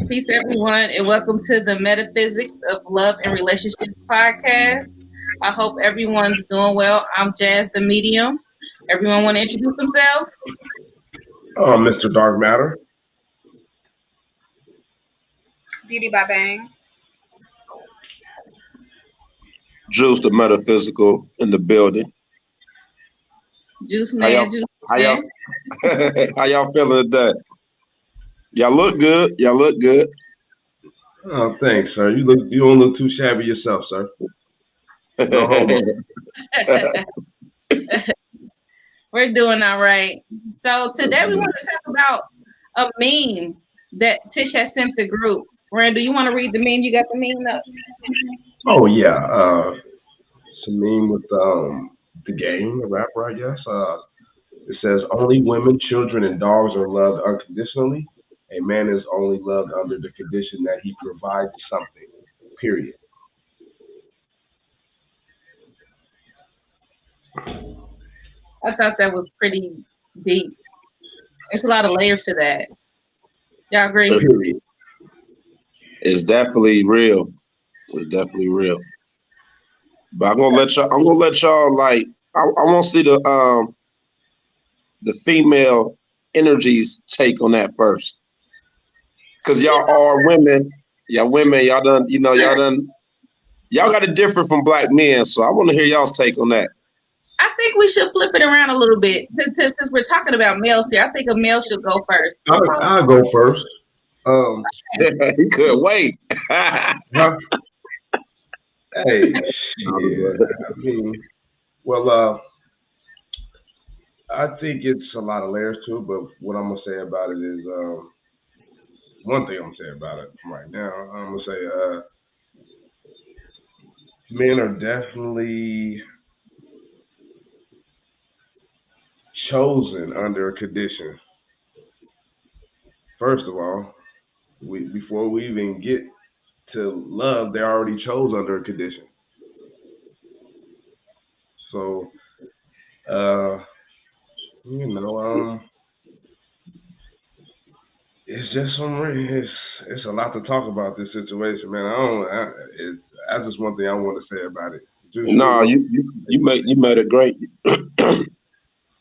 Peace, everyone, and welcome to the Metaphysics of Love and Relationships podcast. I hope everyone's doing well. I'm Jazz, the medium. Everyone want to introduce themselves? Mr. Dark Matter. Beauty by Bang. Juice the Metaphysical in the building. Juice How Man, y'all? Juice How Man. y'all? How y'all feeling today? Y'all look good. Y'all look good. Oh, thanks, sir. You don't look too shabby yourself, sir. No homo. We're doing all right. So today we want to talk about a meme that Tish has sent the group. Randall, you want to read the meme? You got the meme up? Oh yeah. It's a meme with the game, the rapper, I guess. It says only women, children, and dogs are loved unconditionally. A man is only loved under the condition that he provides something. Period. I thought that was pretty deep. It's a lot of layers to that. Y'all agree? Period. It's definitely real. It's definitely real. But I'm gonna let y'all. I'm gonna let y'all like. I want to see the female energies take on that first, because y'all are women. Y'all women. Y'all done. You know. Y'all done. Y'all got it different from black men. So I want to hear y'all's take on that. I think we should flip it around a little bit. Since we're talking about males here, I think a male should go first. I'll go first. He couldn't wait. Huh? Hey, shit. I mean, well, I think it's a lot of layers to it, but what I'm gonna say about it is one thing I'm gonna say about it right now. I'm gonna say men are definitely chosen under a condition. First of all, we before we even get to love, they're already chose under a condition. So, uh, you know, it's just it's a lot to talk about this situation, man. That's just one thing I want to say about it. Just No, you made a great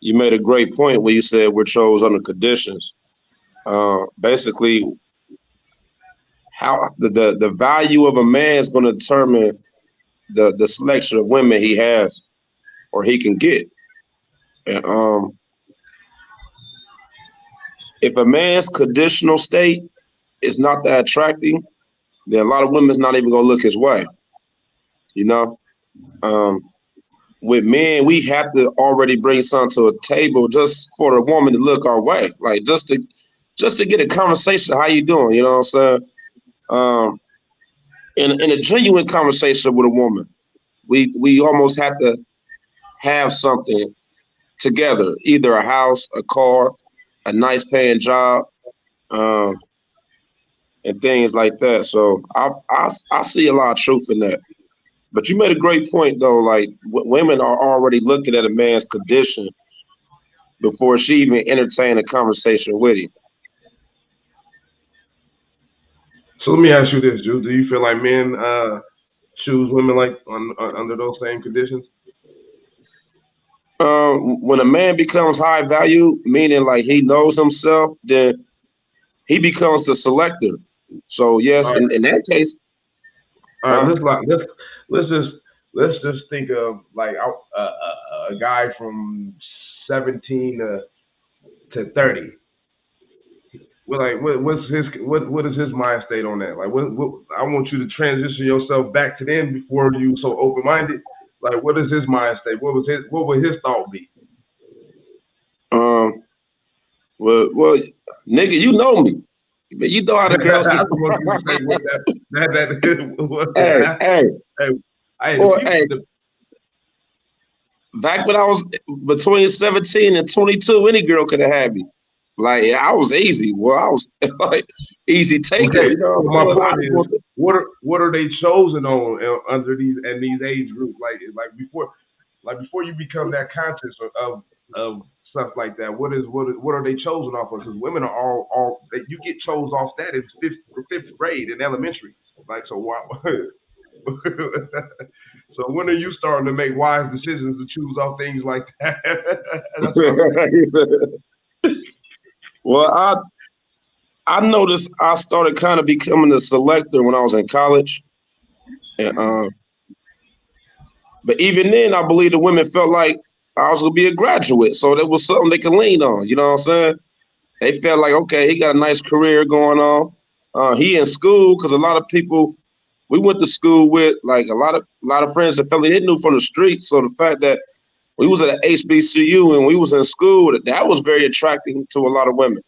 you made a great point where you said we're chose under conditions. Basically, how the value of a man is going to determine the selection of women he has or he can get. And if a man's conditional state is not that attracting, then a lot of women's not even gonna look his way. You know, um, with men, we have to already bring something to a table just for the woman to look our way, like just to get a conversation. How you doing? You know what I'm saying? Um, in a genuine conversation with a woman, we almost have to have something together, either a house, a car, a nice paying job, um, and things like that. So I see a lot of truth in that. But you made a great point though. Like women are already looking at a man's condition before she even entertain a conversation with him. So let me ask you this, Drew. Do you feel like men choose women like under those same conditions? When a man becomes high value, meaning like he knows himself, then he becomes the selector. So All yes, right, in that case, all right. huh? Let's just let's just think of like a guy from 17 to 30. Well, like, what is his mind state on that? Like, what I want you to transition yourself back to then before you so open minded. Like, what is his mind state? What would his thought be? Um, well, nigga, you know me. You know how the girls I is. just want you to say what that what, Hey, hey, hey, hey, the or people, hey, back when I was between 17 and 22, any girl could have had me. Like I was easy. Well, I was like easy takers. okay. You know what I'm So my saying? I point just is, want to, what are they chosen on under these age groups? Like before you become that conscious of stuff like that. What are they chosen off of? Because women are all you get chose off that in fifth grade in elementary. Like so, why? So when are you starting to make wise decisions to choose off things like that? That's what Well, I noticed I started kind of becoming a selector when I was in college, and but even then, I believe the women felt like I was gonna be a graduate, so there was something they could lean on. You know what I'm saying? They felt like, okay, he got a nice career going on. He in school because a lot of people we went to school with, like a lot of friends that felt like they knew from the streets. So the fact that we was at an HBCU and we was in school, that was very attracting to a lot of women.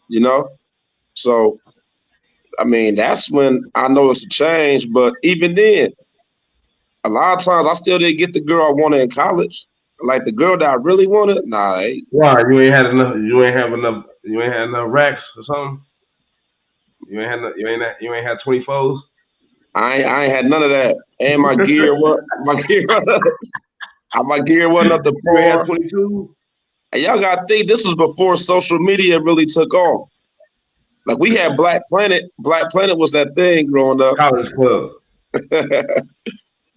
You know, so I mean that's when I noticed a change. But even then, a lot of times I still didn't get the girl I wanted in college. Like the girl that I really wanted, nah. Why you ain't had enough? You ain't have enough. You ain't had enough racks or something. You ain't had. You ain't had 24s. I ain't had none of that. And my gear, what my gear, my gear wasn't up to You ain't had par. 22. And y'all gotta think this was before social media really took off. Like we had Black Planet. Black Planet was that thing growing up. College club.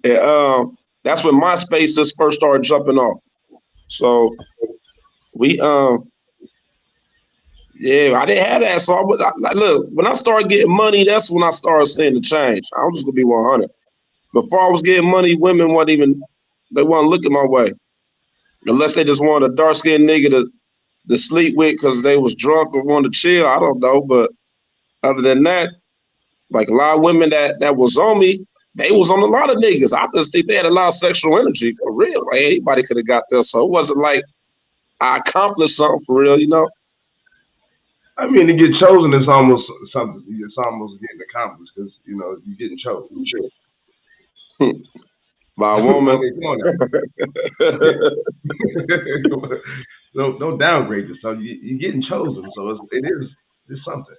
And, that's when MySpace just first started jumping off. So we yeah, I didn't have that. So look, when I started getting money, that's when I started seeing the change. I'm just gonna be 100. Before I was getting money, women they wasn't looking my way. Unless they just wanted a dark skinned nigga to sleep with because they was drunk or wanted to chill. I don't know. But other than that, like a lot of women that was on me, they was on a lot of niggas. I just think they had a lot of sexual energy for real. Like anybody could have got there. So it wasn't like I accomplished something for real, you know? I mean, to get chosen is almost something. It's almost getting accomplished because you're getting chosen. By a I woman. mean, come on now. Don't downgrade yourself. You're getting chosen, so it's something.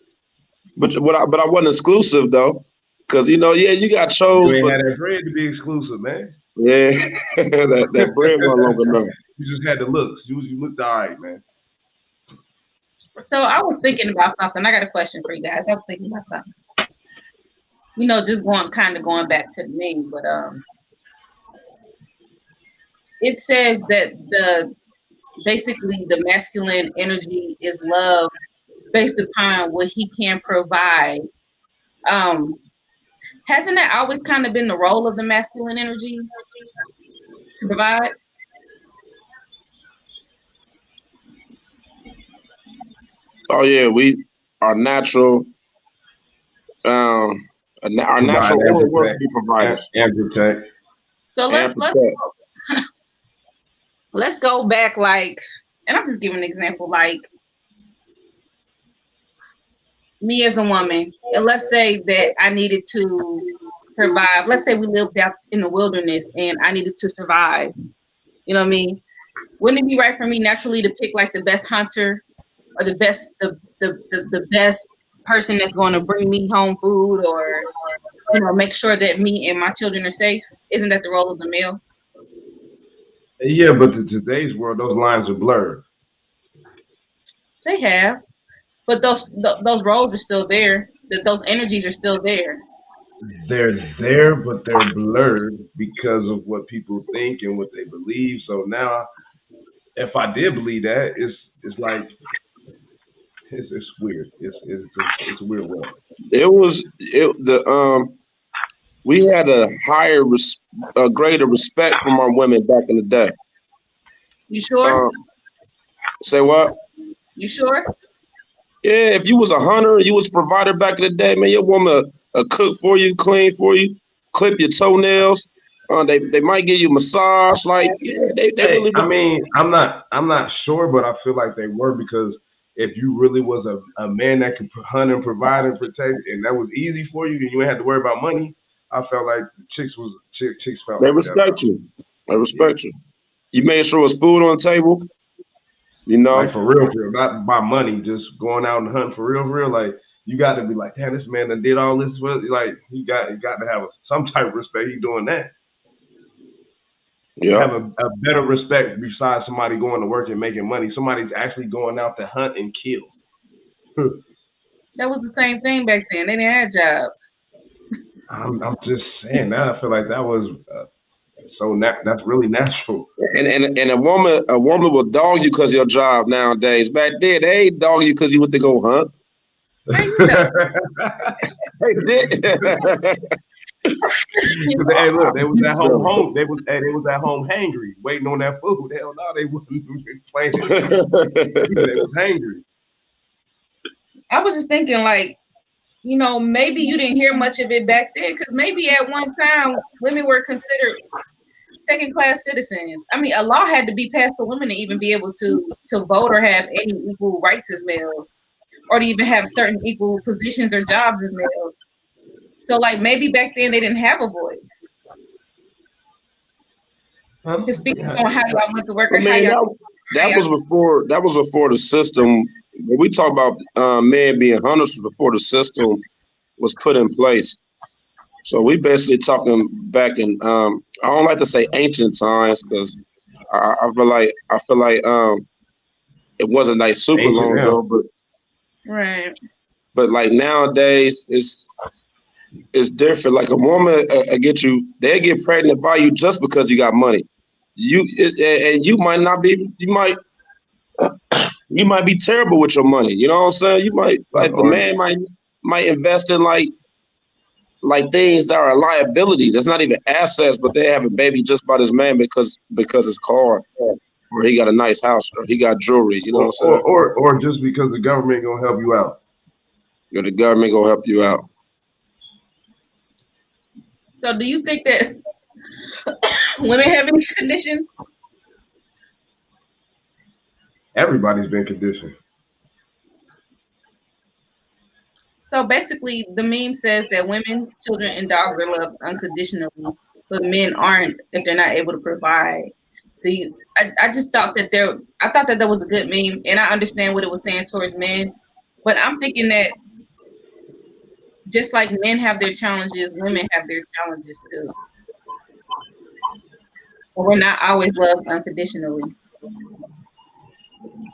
But I wasn't exclusive though. Cause yeah, you got You chose, ain't but had that bread to be exclusive, man. yeah, that bread wasn't long enough. You just had the looks. You looked all right, man. So I was thinking about something. I got a question for you guys. I was thinking about something. Just going back to me, but it says that basically the masculine energy is love based upon what he can provide. Hasn't that always kind of been the role of the masculine energy to provide? Oh yeah, our natural our Provide natural and order was to protect. be providers And protect. So and protect. let's go back, and I'm just giving an example, like me as a woman, and let's say that I needed to survive. Let's say we lived out in the wilderness and I needed to survive. You know what I mean? Wouldn't it be right for me naturally to pick like the best hunter or the best person that's going to bring me home food, or make sure that me and my children are safe? Isn't that the role of the male? Yeah, but in today's world, those lines are blurred. They have, but those roles are still there. Those energies are still there. They're there, but they're blurred because of what people think and what they believe. So now, if I did believe that, it's like it's weird. It's a weird world. We had a greater respect from our women back in the day. You sure? Say what? You sure? Yeah, if you was a hunter, you was a provider back in the day, man. Your woman cook for you, clean for you, clip your toenails. They might give you a massage. Like, yeah, they Hey, really I was. mean, I'm not sure, but I feel like they were because if you really was a man that could hunt and provide and protect, and that was easy for you, and you ain't had to worry about money, I felt like chicks felt They like that respect about you. They me. respect you. You made sure it was food on the table. You Like know. for real, not by money, just going out and hunting for real. Like you got to be like, damn, this man that did all this. Like he got to have some type of respect. He doing that. Yeah. have a better respect besides somebody going to work and making money. Somebody's actually going out to hunt and kill. That was the same thing back then. They didn't have jobs. I'm just saying that. I feel like that was that's really natural. And a woman will dog you because of your job nowadays. Back then, they ain't dog you because you went to go hunt. How you know? They did. Hey, look, they was at home. They was at home hangry, waiting on that food. Hell no, they wasn't playing. They was hangry. I was just thinking, like, you know, maybe you didn't hear much of it back then, because maybe at one time women were considered second-class citizens. I mean, a law had to be passed for women to even be able to vote or have any equal rights as males, or to even have certain equal positions or jobs as males. So, like, maybe back then they didn't have a voice. Just speaking on how y'all went to work I or how mean, y'all. that was before the system. When we talk about men being hunters, was before the system was put in place. So we basically talking back in I don't like to say ancient times because I feel like it wasn't like super Ancient, long yeah. ago, but Right. like nowadays it's different. Like a woman they get pregnant by you just because you got money. And you might not be. You might be terrible with your money. You know what I'm saying? You might like the man might invest in like things that are a liability. That's not even assets, but they have a baby just by this man because his car, or he got a nice house, or he got jewelry. You know what I'm saying? Or just because the government gonna help you out. Or the government gonna help you out. So, do you think that women have any conditions? Everybody's been conditioned. So basically, the meme says that women, children, and dogs are loved unconditionally, but men aren't if they're not able to provide. Do you? I just thought that that was a good meme, and I understand what it was saying towards men, but I'm thinking that just like men have their challenges, women have their challenges too. But we're not always loved unconditionally.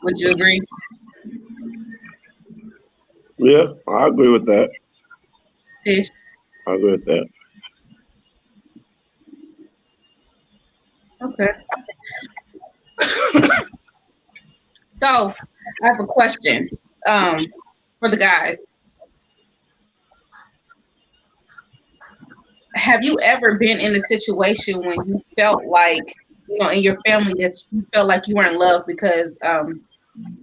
Would you agree? Yeah, I agree with that. Tish? I agree with that. Okay. So I have a question for the guys. Have you ever been in a situation when you felt like, you know, in your family that you felt like you weren't loved because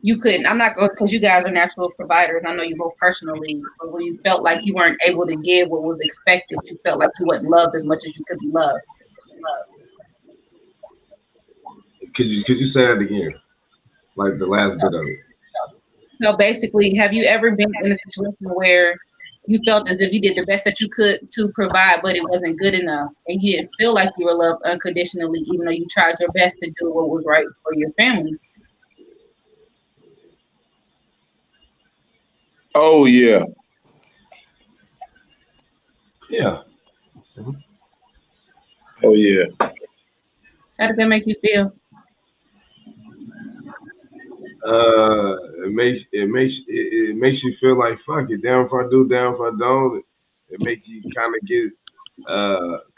you couldn't? I'm not going, because you guys are natural providers. I know you both personally, but when you felt like you weren't able to give what was expected, you felt like you weren't loved as much as you could be loved. Could you say that again? Like the last bit of it. So basically, have you ever been in a situation where you felt as if you did the best that you could to provide, but it wasn't good enough, and you didn't feel like you were loved unconditionally, even though you tried your best to do what was right for your family? Oh yeah. Yeah. Oh yeah. How did that make you feel? It makes you feel like fuck it. Down if I do, down if I don't. It makes you kind of get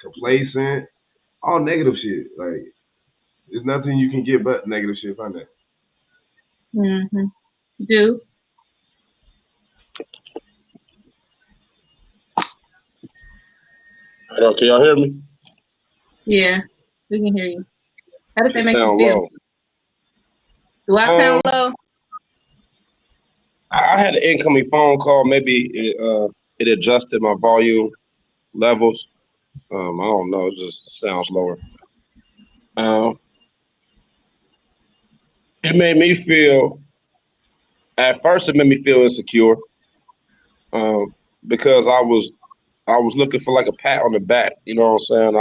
complacent. All negative shit. Like there's nothing you can get but negative shit from that. Mm-hmm. Juice? Hello, can y'all hear me? Yeah, we can hear you. How did that It make you sound feel? low. Do I sound low? I had an incoming phone call. Maybe it adjusted my volume levels. I don't know. It just sounds lower. Um, it made me feel. At first, it made me feel insecure because I was looking for like a pat on the back. You know what I'm saying?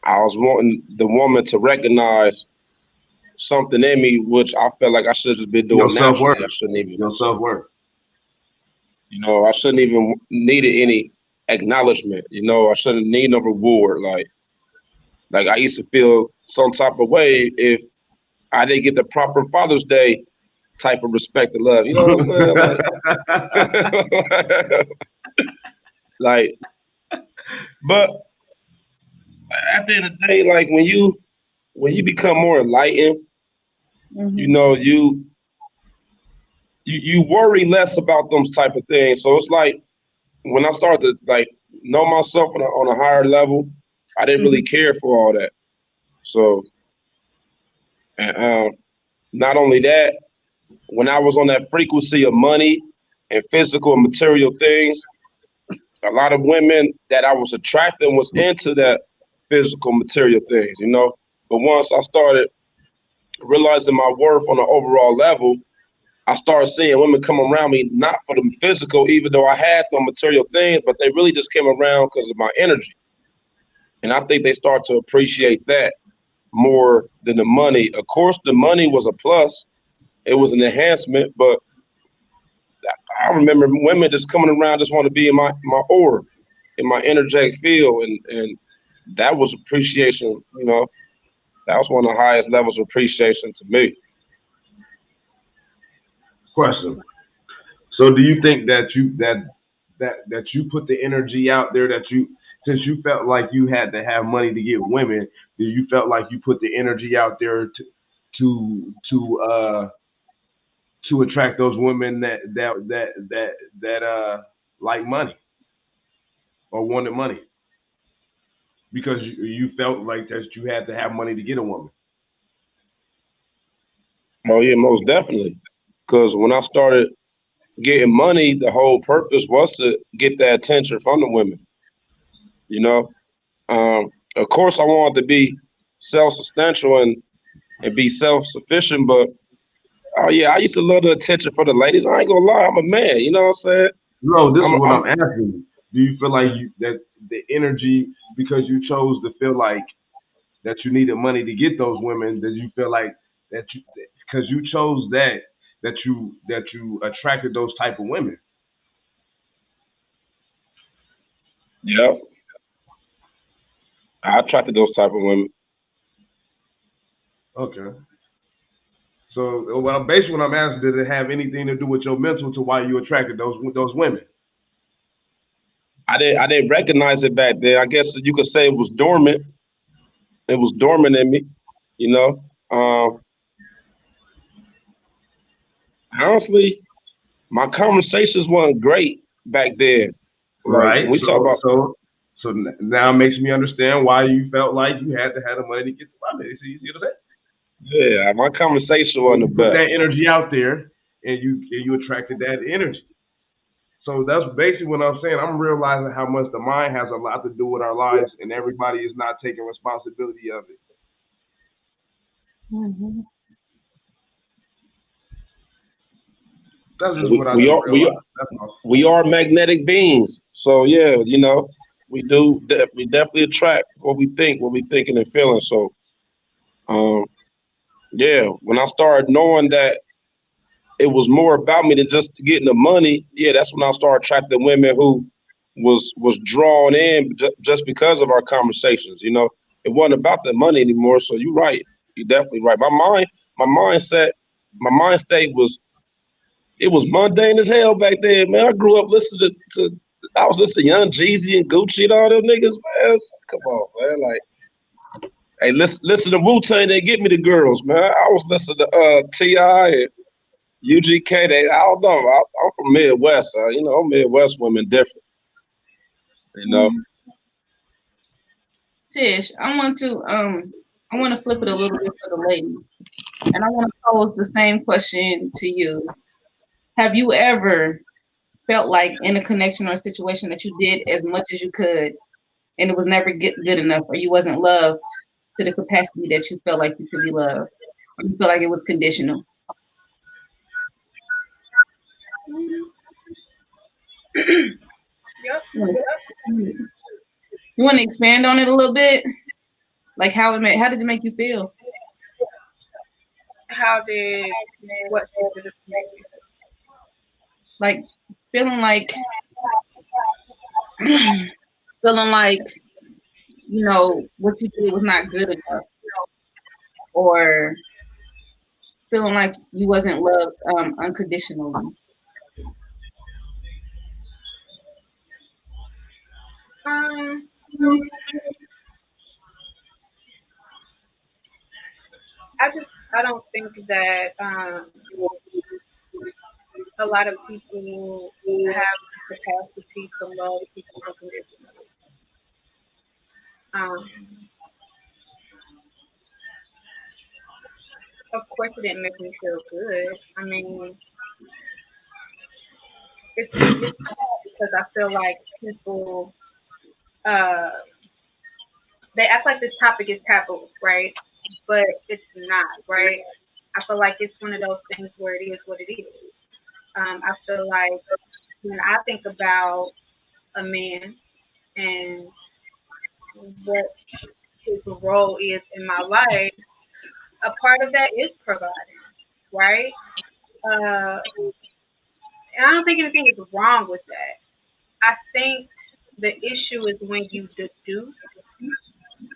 I was wanting the woman to recognize something in me, which I felt like I should have just been doing Your self worth. naturally. I shouldn't even. Your self worth. You know, I shouldn't even needed any acknowledgement. You know, I shouldn't need no reward. Like Like I used to feel some type of way if I didn't get the proper Father's Day type of respect and love. You know what I'm saying? Like, like, but at the end of the day, like when you become more enlightened, you Mm-hmm. know, you worry less about those type of things. So it's like when I started to like know myself on a higher level, I didn't really Mm-hmm. care for all that. So, and, not only that, when I was on that frequency of money and physical and material things, a lot of women that I was attracting was into that physical material things, you know. But once I started realizing my worth on an overall level, I started seeing women come around me not for the physical, even though I had the material things, but they really just came around because of my energy. And I think they start to appreciate that more than the money. Of course, the money was a plus, it was an enhancement, but I remember women just coming around just want to be in my aura, in my energetic field, and that was appreciation. You know, that was one of the highest levels of appreciation to me. Question. So do you think that you put the energy out there that you since you felt like you had to have money to get women, do you felt like you put the energy out there to to uh to attract those women that like money or wanted money because you felt like that you had to have money to get a woman. Oh yeah, most definitely. Because when I started getting money, the whole purpose was to get that attention from the women. You know, of course, I wanted to be self-substantial and be self-sufficient, but oh yeah, I used to love the attention for the ladies. I ain't gonna lie, I'm a man. You know what I'm saying? No, this is what I'm I'm asking you. Do you feel like that the energy because you chose to feel like that you needed money to get those women? Did you feel like that you because you chose that you attracted those type of women? yeah, I attracted those type of women. Okay. So, well, basically, what I'm asking, did it have anything to do with your mental to why you attracted those women? I didn't recognize it back then. I guess you could say it was dormant. It was dormant in me. You know. Honestly, my conversations weren't great back then. Like Right. when we talk So, about, so, so now it makes me understand why you felt like you had to have the money to get the women. It's easy to say. yeah, my conversation So wasn't you the put best. that energy out there, and you attracted that energy. So that's basically what I'm saying. I'm realizing how much the mind has a lot to do with our lives, and everybody is not taking responsibility of it. Mm-hmm. That's just We what I we just are we realized. That's all. we are magnetic beings. So yeah, you know, we definitely attract what we thinking and feeling. So um, yeah, when I started knowing that it was more about me than just getting the money, yeah, that's when I started attracting women who was drawn in just because of our conversations. You know, it wasn't about the money anymore. So you're right, you're definitely right. My mindset, my mind state was it was mundane as hell back then, man. I grew up listening I was listening to Young Jeezy and Gucci and all them niggas, man. Come on, man. Like, hey, listen to Wu Tang, they get me the girls, man. I was listening to Ti and UGK. I don't know. I'm from Midwest, you know, Midwest women different, you know. Tish, I want to flip it a little bit for the ladies, and I want to pose the same question to you. Have you ever felt like in a connection or a situation that you did as much as you could, and it was never good enough, or you wasn't loved to the capacity that you felt like you could be loved, or you felt like it was conditional? Yep. You want to expand on it a little bit, like how did it make you feel? How did what specifically make you Like feeling like feeling like you know, what you did was not good enough, or feeling like you wasn't loved unconditionally? Um, I don't think that a lot of people have the capacity to love people unconditionally. Um, of course, it didn't make me feel good. I mean, it's sad because I feel like people uh they act like this topic is taboo, right? But it's not, right? I feel like it's one of those things where it is what it is. I feel like when I think about a man and what his role is in my life, a part of that is providing, right? Uh, and I don't think anything is wrong with that. I think the issue is when you deduce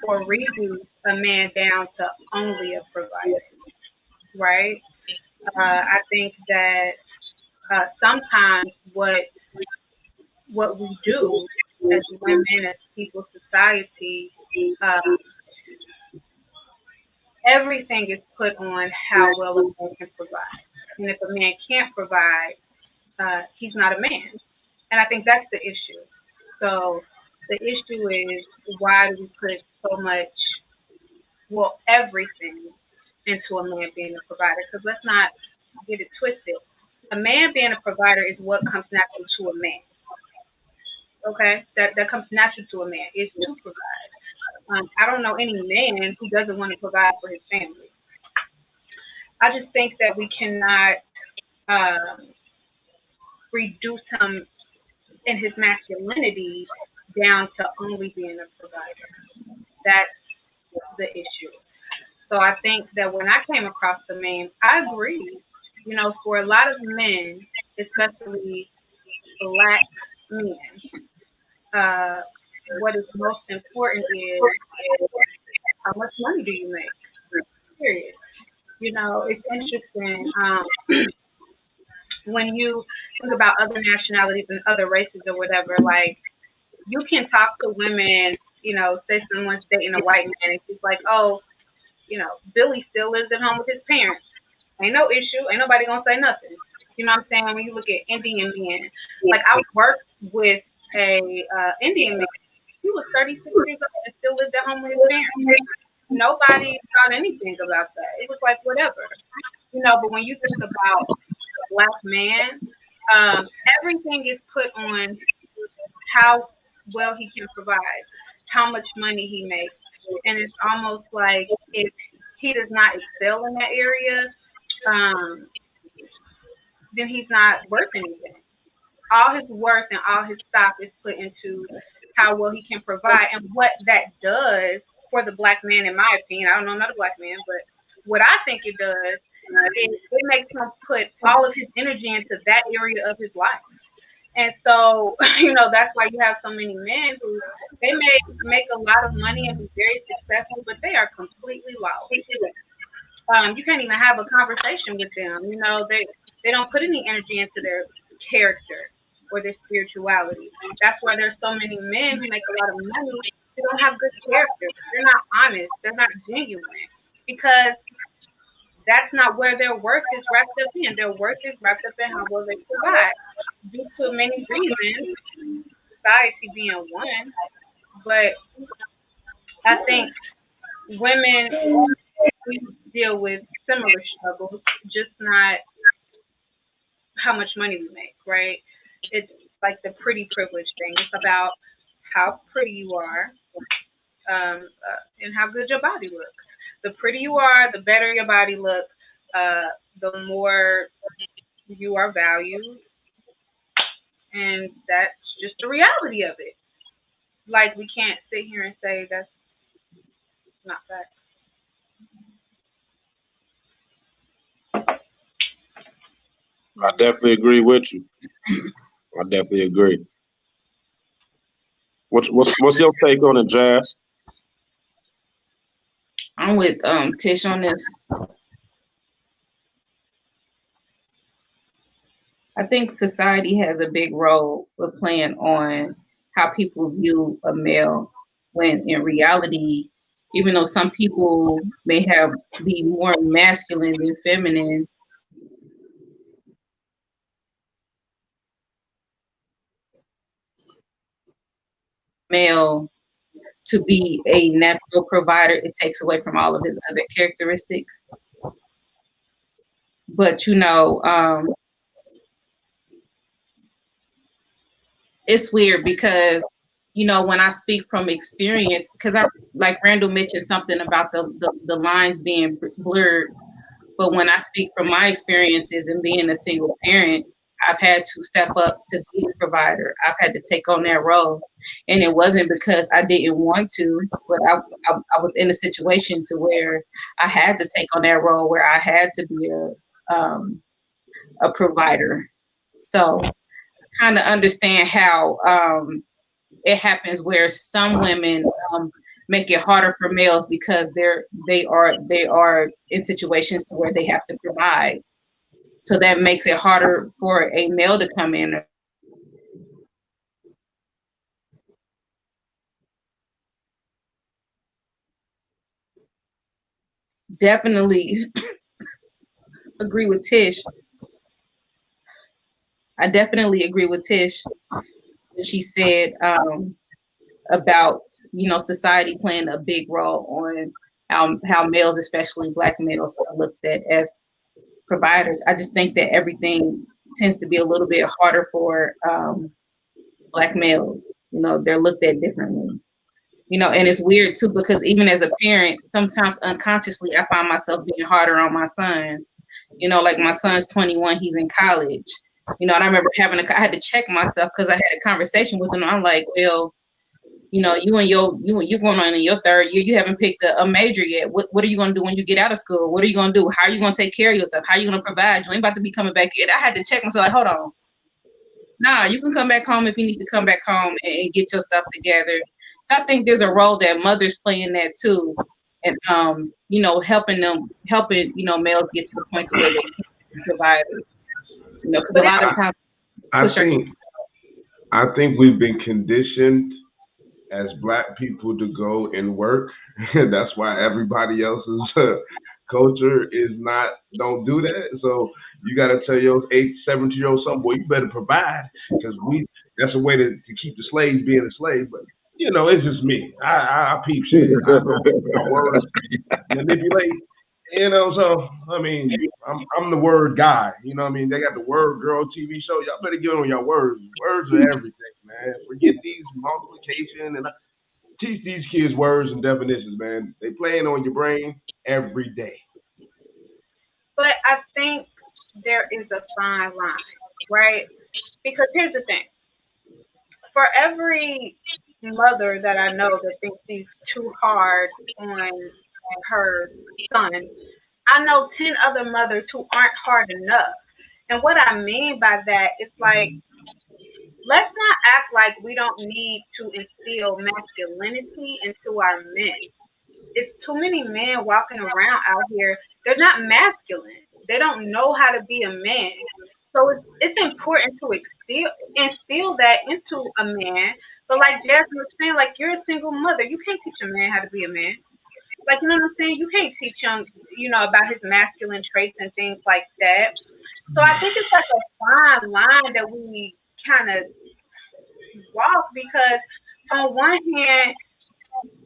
or reduce a man down to only a provider, right? I think that sometimes what we do as women, as people, society, uh, everything is put on how well a man can provide. And if a man can't provide, he's not a man. And I think that's the issue. So the issue is, why do we put so much, well, everything into a man being a provider? Because let's not get it twisted. A man being a provider is what comes natural to a man. Okay, that comes natural to a man is to provide. I don't know any man who doesn't want to provide for his family. I just think that we cannot um, reduce him in his masculinity down to only being a provider. That's the issue. So I think that when I came across the man, I agree. You know, for a lot of men, especially black men, uh, what is most important is how much money do you make? Period. You know, it's interesting when you think about other nationalities and other races or whatever. Like, you can talk to women. You know, say someone's dating a white man, and she's like, "Oh, you know, Billy still lives at home with his parents. Ain't no issue. Ain't nobody gonna say nothing." You know what I'm saying? When you look at Indian men, like I worked with a Indian man. He was 36 years old and still lived at home with his parents. Nobody thought anything about that. It was like whatever, you know. But when you think about a black man, everything is put on how well he can provide, how much money he makes, and it's almost like if he does not excel in that area, um, then he's not worth anything. All his worth and all his stock is put into how well he can provide, and what that does for the black man, in my opinion. I don't know another black man, but what I think it does is it makes him put all of his energy into that area of his life. And so, you know, that's why you have so many men who they may make a lot of money and be very successful, but they are completely lost. You can't even have a conversation with them. You know, they don't put any energy into their character or their spirituality. That's why there's so many men who make a lot of money who don't have good character. They're not honest. They're not genuine because that's not where their worth is wrapped up in. Their worth is wrapped up in how well they provide due to many reasons, society being one. But I think women, we deal with similar struggles, just not how much money we make, right? It's like the pretty privilege thing. It's about how pretty you are, and how good your body looks. The prettier you are, the better your body looks, the more you are valued, and that's just the reality of it. Like, we can't sit here and say that's not that. I definitely agree with you. I definitely agree. What's your take on it, Jazz? I'm with Tish on this. I think society has a big role for playing on how people view a male, when in reality, even though some people may have be more masculine than feminine, male to be a natural provider, it takes away from all of his other characteristics. But it's weird because when I speak from experience, because I like Randall mentioned something about the lines being blurred. But when I speak from my experiences and being a single parent, I've had to step up to be a provider. I've had to take on that role, and it wasn't because I didn't want to, but I was in a situation to where I had to take on that role, where I had to be a provider. So kind of understand how it happens where some women make it harder for males because they are in situations to where they have to provide. So that makes it harder for a male to come in. Definitely agree with Tish. I definitely agree with Tish. She said about society playing a big role on how males, especially black males, are looked at as providers. I just think that everything tends to be a little bit harder for black males. They're looked at differently. And it's weird too because even as a parent, sometimes unconsciously I find myself being harder on my sons. Like my son's 21, he's in college. And I remember I had to check myself because I had a conversation with him. I'm like, well, you going on in your third year, you haven't picked a major yet. What are you gonna do when you get out of school? What are you gonna do? How are you gonna take care of yourself? How are you gonna provide? You ain't about to be coming back in. I had to check myself, like, hold on. Nah, you can come back home if you need to come back home and get yourself together. So I think there's a role that mothers play in that too. And helping males get to the point to where they can be providers. Because a But lot of times I push our think I think we've been conditioned as black people to go and work. That's why everybody else's culture is not don't do that. So you got to tell your 17-year-old son, boy, you better provide because that's a way to keep the slaves being a slave. But it's just me. I peep shit. I know my words manipulate. So I mean, I'm the word guy. You know what I mean? They got the word girl TV show. Y'all better get on your words. Words are everything, man. Forget these multiplication and teach these kids words and definitions, man. They playing on your brain every day. but I think there is a fine line, right? Because here's the thing: for every mother that I know that thinks she's too hard on her son, I know 10 other mothers who aren't hard enough. And what I mean by that is like, let's not act like we don't need to instill masculinity into our men. It's too many men walking around out here. They're not masculine. They don't know how to be a man. So it's important to instill that into a man. But like Jasmine was saying, like you're a single mother. You can't teach a man how to be a man. Like you know what I'm saying? You can't teach him, about his masculine traits and things like that. So I think it's like a fine line that we kind of walk because on one hand,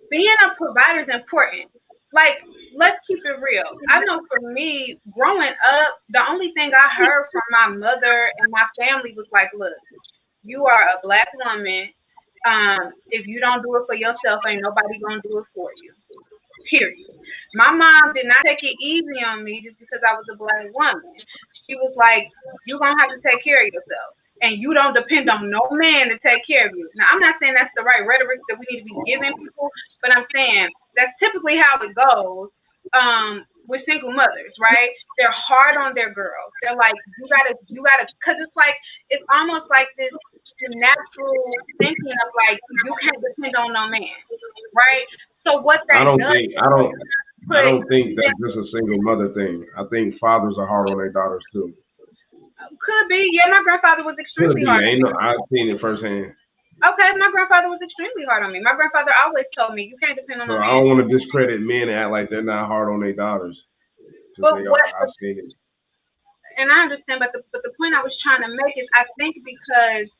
being a provider is important. Like, let's keep it real. I know for me, growing up, the only thing I heard from my mother and my family was like, look, you are a black woman. If you don't do it for yourself, ain't nobody gonna do it for you. Period. My mom did not take it easy on me just because I was a black woman. She was like, you're going to have to take care of yourself. And you don't depend on no man to take care of you. Now, I'm not saying that's the right rhetoric that we need to be giving people, but I'm saying that's typically how it goes with single mothers, right? They're hard on their girls. They're like, you gotta, because it's like, it's almost like this natural thinking of like, you can't depend on no man, right? So what I that don't does think I don't. I don't think that's just a single mother thing. I think fathers are hard on their daughters too. Could be. Yeah, my grandfather was Could extremely be. hard on Ain't me. no. I've seen it firsthand. Okay, my grandfather was extremely hard on me. My grandfather always told me, you can't depend on So a I man. don't want to discredit men and act like they're not hard on their daughters. Because But they what, are. I've seen it. and I understand, but the point I was trying to make is I think because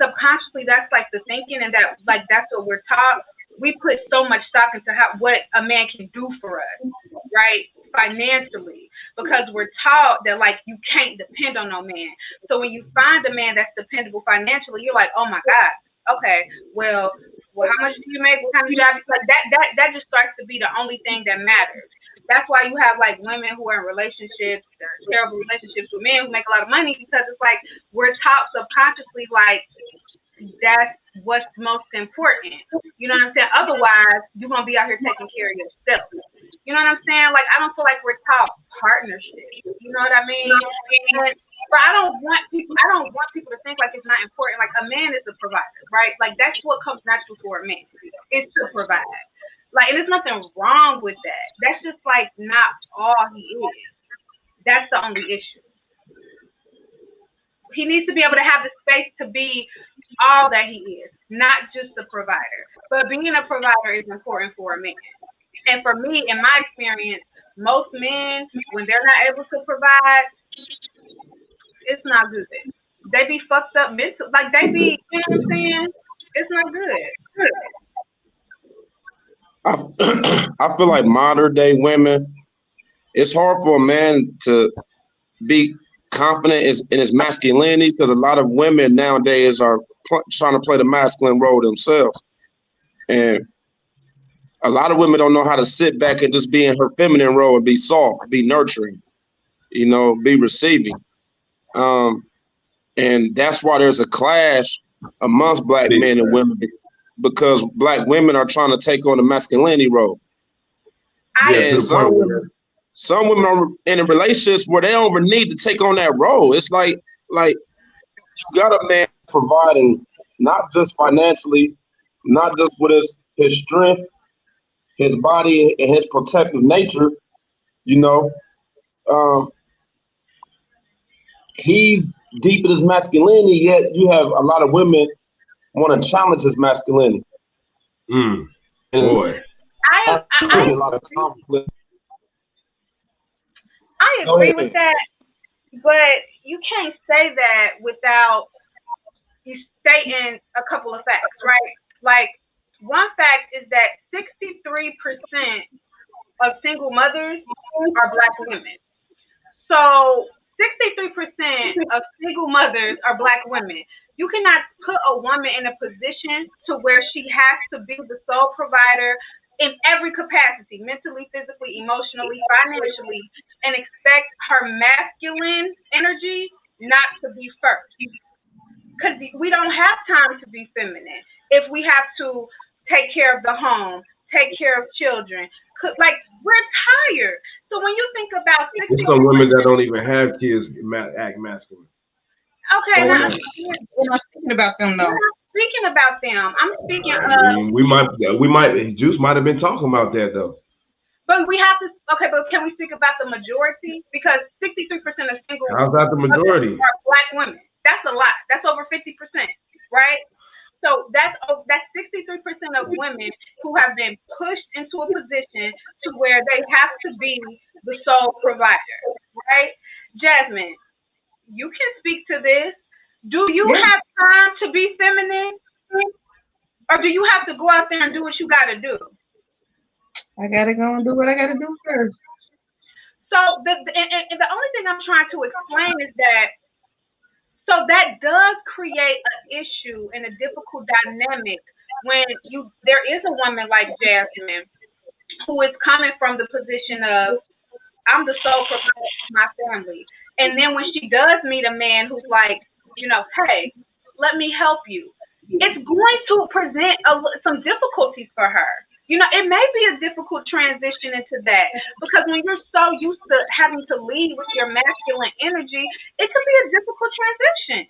subconsciously that's like the thinking and that like that's what we're taught. We put so much stock into what a man can do for us, right? Financially, because we're taught that like you can't depend on no man. So when you find a man that's dependable financially, you're like, oh my God, okay, well, how much do you make? What kind of job? Like that just starts to be the only thing that matters. That's why you have like women who are in relationships, or terrible relationships with men who make a lot of money because it's like we're taught subconsciously like that's what's most important. You know what I'm saying? Otherwise, you're gonna be out here taking care of yourself. You know what I'm saying? Like I don't feel like we're taught partnership. You know what I mean? And, but I don't want people to think like it's not important. Like a man is a provider, right? Like that's what comes natural for a man. It's to provide. Like, and there's nothing wrong with that. That's just like not all he is. That's the only issue. He needs to be able to have the space to be all that he is, not just a provider. But being a provider is important for a man. And for me, in my experience, most men, when they're not able to provide, it's not good. They be fucked up mental, like they be, you know what I'm saying? It's not good. I feel like modern day women, it's hard for a man to be confident in his masculinity because a lot of women nowadays are trying to play the masculine role themselves. And a lot of women don't know how to sit back and just be in her feminine role and be soft, be nurturing, be receiving. And that's why there's a clash amongst black men and women because black women are trying to take on the masculinity role. And some women are in relationships where they don't even need to take on that role. It's like you got a man providing not just financially, not just with his strength, his body, and his protective nature. He's deep in his masculinity, yet you have a lot of women want to challenge his masculinity. Boy. I agree with that, but you can't say that without you stating a couple of facts, right? Like one fact is that 63% of single mothers are black women. So 63% of single mothers are black women. You cannot put a woman in a position to where she has to be the sole provider in every capacity, mentally, physically, emotionally, financially, and expect her masculine energy not to be first. Because we don't have time to be feminine if we have to take care of the home, take care of children. Like, we're tired. So when you think about there's some women that don't even have kids act masculine. Okay, we're not speaking about them though. I'm not speaking about them. I'm speaking of. We might. Juice might have been talking about that though. But we have to. Okay, but can we speak about the majority? Because 63% of single. How's that the majority? Are black women. That's a lot. That's over 50%, right? So that's 63% of women who have been pushed into a position to where they have to be the sole provider, right? Jasmine, you can speak to this. Do you have time to be feminine? Or do you have to go out there and do what you got to do? I got to go and do what I got to do first. So the only thing I'm trying to explain is that so that does create an issue and a difficult dynamic when there is a woman like Jasmine who is coming from the position of I'm the sole provider of my family. And then when she does meet a man who's like, hey, let me help you, it's going to present some difficulties for her. It may be a difficult transition into that because when you're so used to having to lead with your masculine energy, it could be a difficult transition.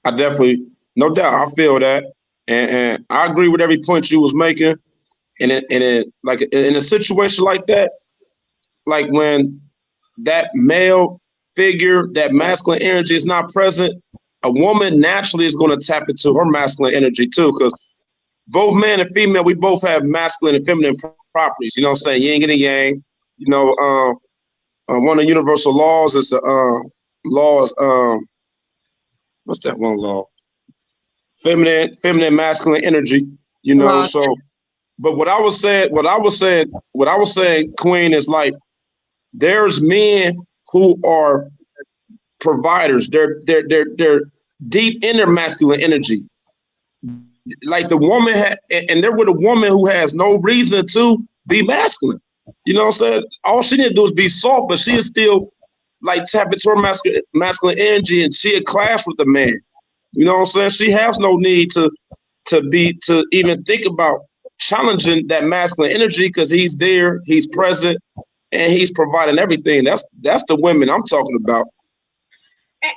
I definitely, no doubt, I feel that. And I agree with every point you was making. like in a situation like that, like when that male figure, that masculine energy is not present, a woman naturally is going to tap into her masculine energy too, because both man and female, we both have masculine and feminine properties. You know what I'm saying? Yin and yang. You know, one of the universal laws is the laws. What's that one law? Feminine, masculine energy. You know, so. But what I was saying, Queen, is like there's men who are providers. They're deep in their masculine energy. Like the woman and they're with a woman who has no reason to be masculine. You know what I'm saying? All she need to do is be soft, but she is still like tap into her masculine energy, and she a clash with the man. You know what I'm saying? She has no need to even think about challenging that masculine energy, because he's there, he's present, and he's providing everything. That's the women I'm talking about.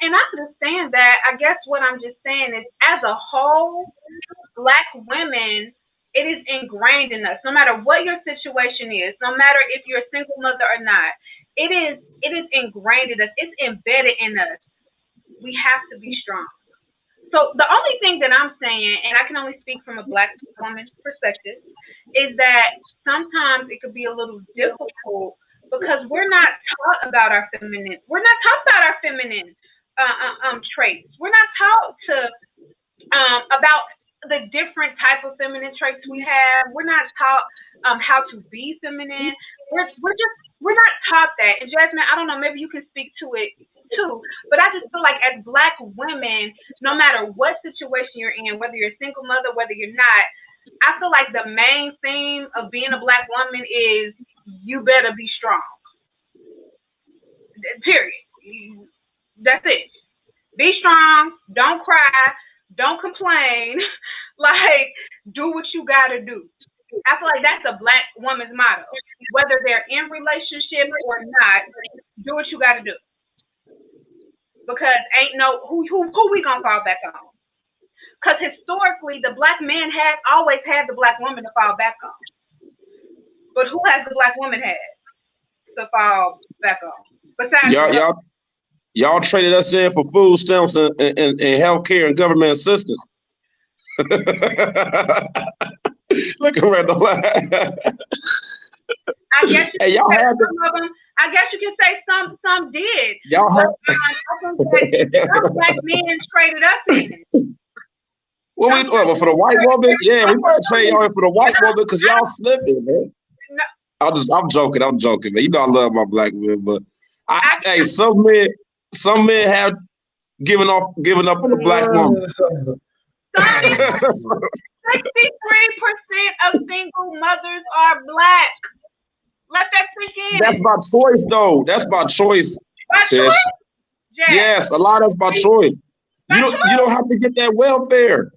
And I understand that. I guess what I'm just saying is, as a whole, Black women, it is ingrained in us. No matter what your situation is, no matter if you're a single mother or not, it is ingrained in us. It's embedded in us. We have to be strong. So the only thing that I'm saying, and I can only speak from a Black woman's perspective, is that sometimes it could be a little difficult because we're not taught about our feminine. We're not taught about our feminine traits. We're not taught to about the different type of feminine traits we have. We're not taught how to be feminine. We're not taught that. And Jasmine, I don't know, maybe you can speak to it too, but I just feel like as Black women, no matter what situation you're in, whether you're a single mother, whether you're not, I feel like the main theme of being a Black woman is you better be strong. Period. That's it. Be strong. Don't cry. Don't complain. Like, do what you gotta do. I feel like that's a Black woman's motto. Whether they're in relationship or not, do what you gotta do. Because ain't no who we gonna fall back on. Because historically, the Black man has always had the Black woman to fall back on. But who has the Black woman had to fall back on? Besides y'all traded us in for food stamps and healthcare and government assistance. Look around the line. I guess you can say some of them. I guess you can say some did. Y'all have some Black men traded us in. What we doing for the white woman? Yeah, we might trade y'all in for the white woman because y'all slipping, man. No. I'm joking, man. You know I love my Black men, but hey, some men have given up on the Black woman. 63% of single mothers are Black. Let that sink in. That's by choice, though. That's by choice, Tish. Yes, a lot of that's by choice. You don't have to get that welfare.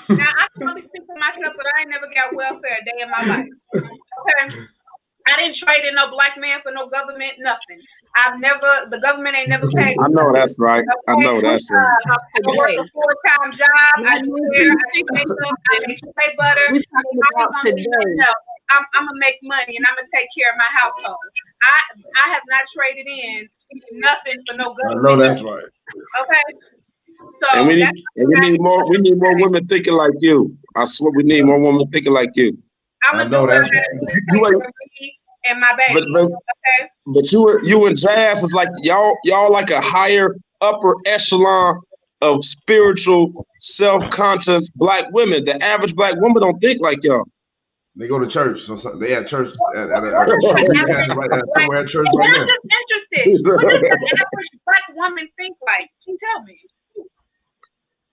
Now I can only speak for myself, but I ain't never got welfare a day in my life. Okay. I didn't trade in no Black man for no government, nothing. The government ain't never paid. I know that's right. Okay? I know that's right. I work a full-time job. I do hair, I do makeup, I make shea butter. I'm gonna make money and I'm gonna take care of my household. I have not traded in nothing for no government. I know that's right. Okay. So and we need more women thinking like you. I swear we need more women thinking like you. I know that. And my baby. But you and Jazz is like y'all like a higher upper echelon of spiritual, self-conscious Black women. The average Black woman don't think like y'all. They go to church, so they have church at somewhere at church. I'm just interested. What does the average Black woman think like? Can you tell me?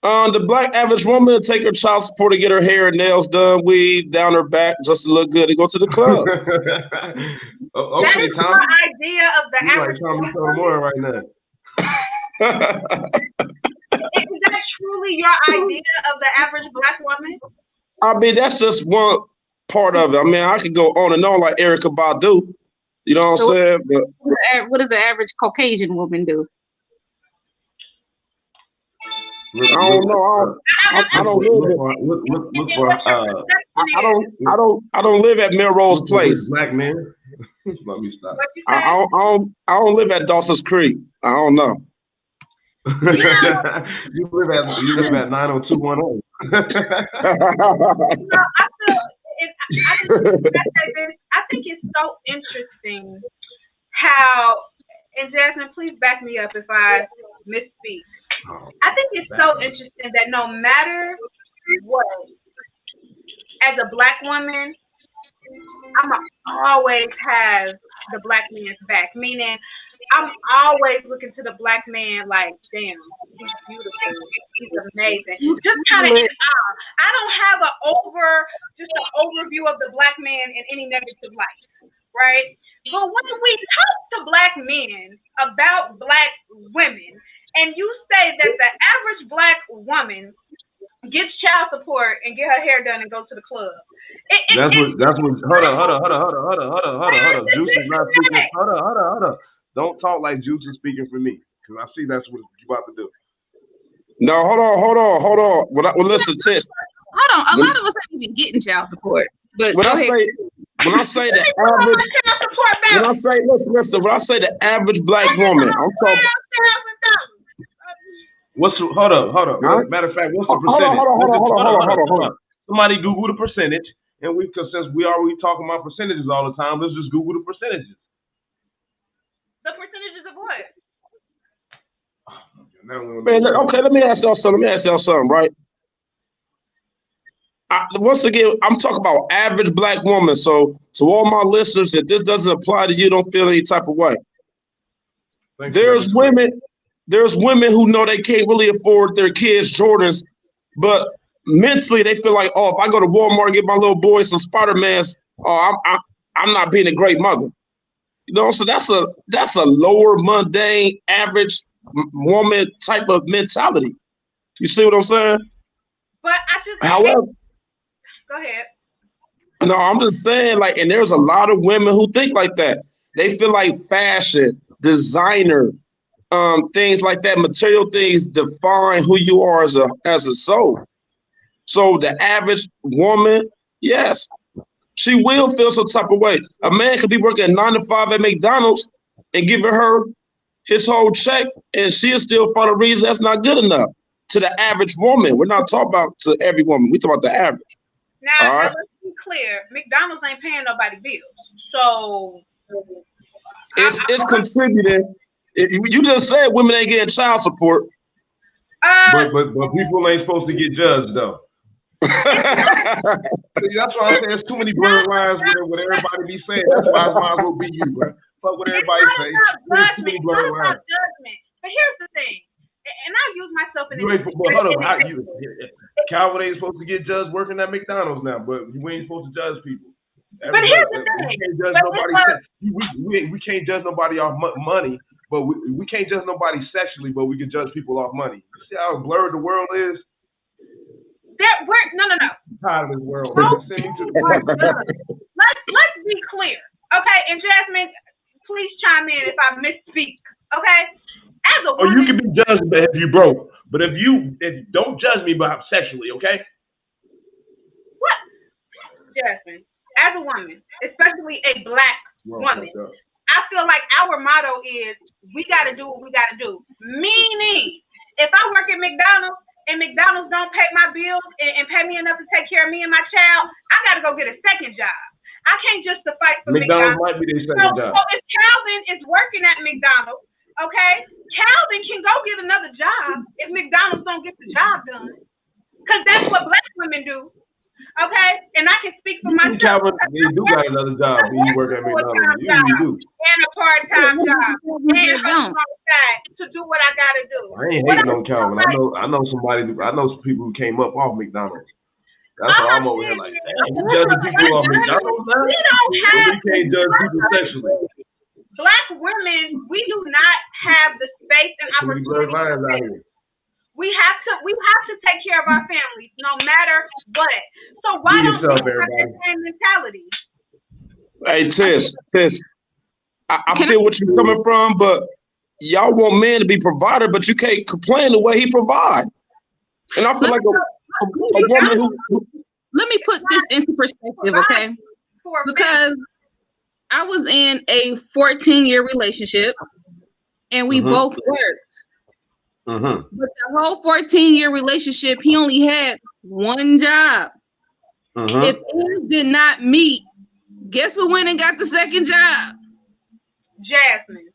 The Black average woman take her child support to get her hair and nails done, weave down her back just to look good to go to the club. Okay, that is Tom. my idea of the average Black woman right now. Is that truly your idea of the average Black woman? I mean, that's just one part of it. I mean, I could go on and on like Erykah Badu. You know what I'm saying? But what does the average Caucasian woman do? Look, I don't know. I don't live it. I don't live at Melrose Place. Black man. Let me stop. I don't live at Dawson's Creek. I don't know. you live at 90210. I think it's so interesting how, and Jasmine, please back me up if I misspeak. I think it's so interesting that no matter what, as a Black woman, I'ma always have the Black man's back. Meaning, I'm always looking to the Black man like, damn, he's beautiful, he's amazing. Just kind of in awe. I don't have an overview of the Black man in any negative light, right? But when we talk to Black men about Black women, and you say that the average Black woman gets child support and get her hair done and go to the club. That's what. Hold on. Juice is not speaking. Hold on. Don't talk like Juice is speaking for me, because I see that's what you're about to do. No, hold on. Well, listen, Tish. Hold on. A lot of us ain't even getting child support. But when I say the average, when I say listen, when I say the average Black woman, I'm talking. Hold on. Huh? Matter of fact, what's the percentage? Hold on. Somebody Google the percentage, and because since we already talking about percentages all the time, let's just Google the percentages. The percentages of what? Man, okay, let me ask y'all something, right? Once again, I'm talking about average Black woman. So to all my listeners, if this doesn't apply to you, don't feel any type of way. There's women who know they can't really afford their kids Jordans, but mentally they feel like, oh, if I go to Walmart and get my little boy some Spider-Mans, I'm not being a great mother. You know, so that's a lower mundane average woman type of mentality. You see what I'm saying? But however, go ahead. No, I'm just saying, like, and there's a lot of women who think like that. They feel like fashion, designer, things like that, material things define who you are as a soul. So the average woman, yes, she will feel some type of way. A man could be working 9 to 5 at McDonald's and giving her his whole check, and she'll still find a reason that's not good enough to the average woman. We're not talking about to every woman. We're talking about the average. Now, let's be clear. McDonald's ain't paying nobody bills. So it's contributing. You just said women ain't getting child support. But people ain't supposed to get judged though. See, that's why I'm saying there's too many blurred lines with everybody be saying. That's why I might as well be you, bro. Fuck what everybody say. There's too many blurred lines. But here's the thing, and I use myself in Calvin ain't supposed to get judged working at McDonald's now, but we ain't supposed to judge people. But here's the thing. We can't judge nobody off money, but we can't judge nobody sexually, but we can judge people off money. You see how blurred the world is? No. I'm tired of this world. Let's be clear, okay? And Jasmine, please chime in if I misspeak, okay? As a woman, you can be judged if you broke, but if you don't judge me about sexually, okay? What, Jasmine? As a woman, especially a Black woman, I feel like our motto is we got to do what we got to do. Meaning, if I work at McDonald's and McDonald's don't pay my bills and pay me enough to take care of me and my child, I got to go get a second job. I can't just fight for McDonald's. Might be their second job. So if Calvin is working at McDonald's, okay, Calvin can go get another job if McDonald's don't get the job done. Because that's what Black women do. Okay, and I can speak for myself. Calvin, you do got another job when you work at McDonald's. You do. And a part-time job. And a side to do what I gotta do. I ain't hating on Calvin. I know some people who came up off McDonald's. That's why I'm over here like, you judging people off McDonald's now? We can't judge people sexually. Black women, we do not have the space and opportunity. We have to take care of our families, no matter what. So why don't we have that same mentality? Hey, Tish, I feel what you're coming from, but y'all want men to be provider, but you can't complain the way he provide. And I feel like a woman who let me put this into perspective, okay? Because I was in a 14-year relationship and we both worked. But the whole 14-year relationship, he only had one job. If ends did not meet, guess who went and got the second job? Jasmine.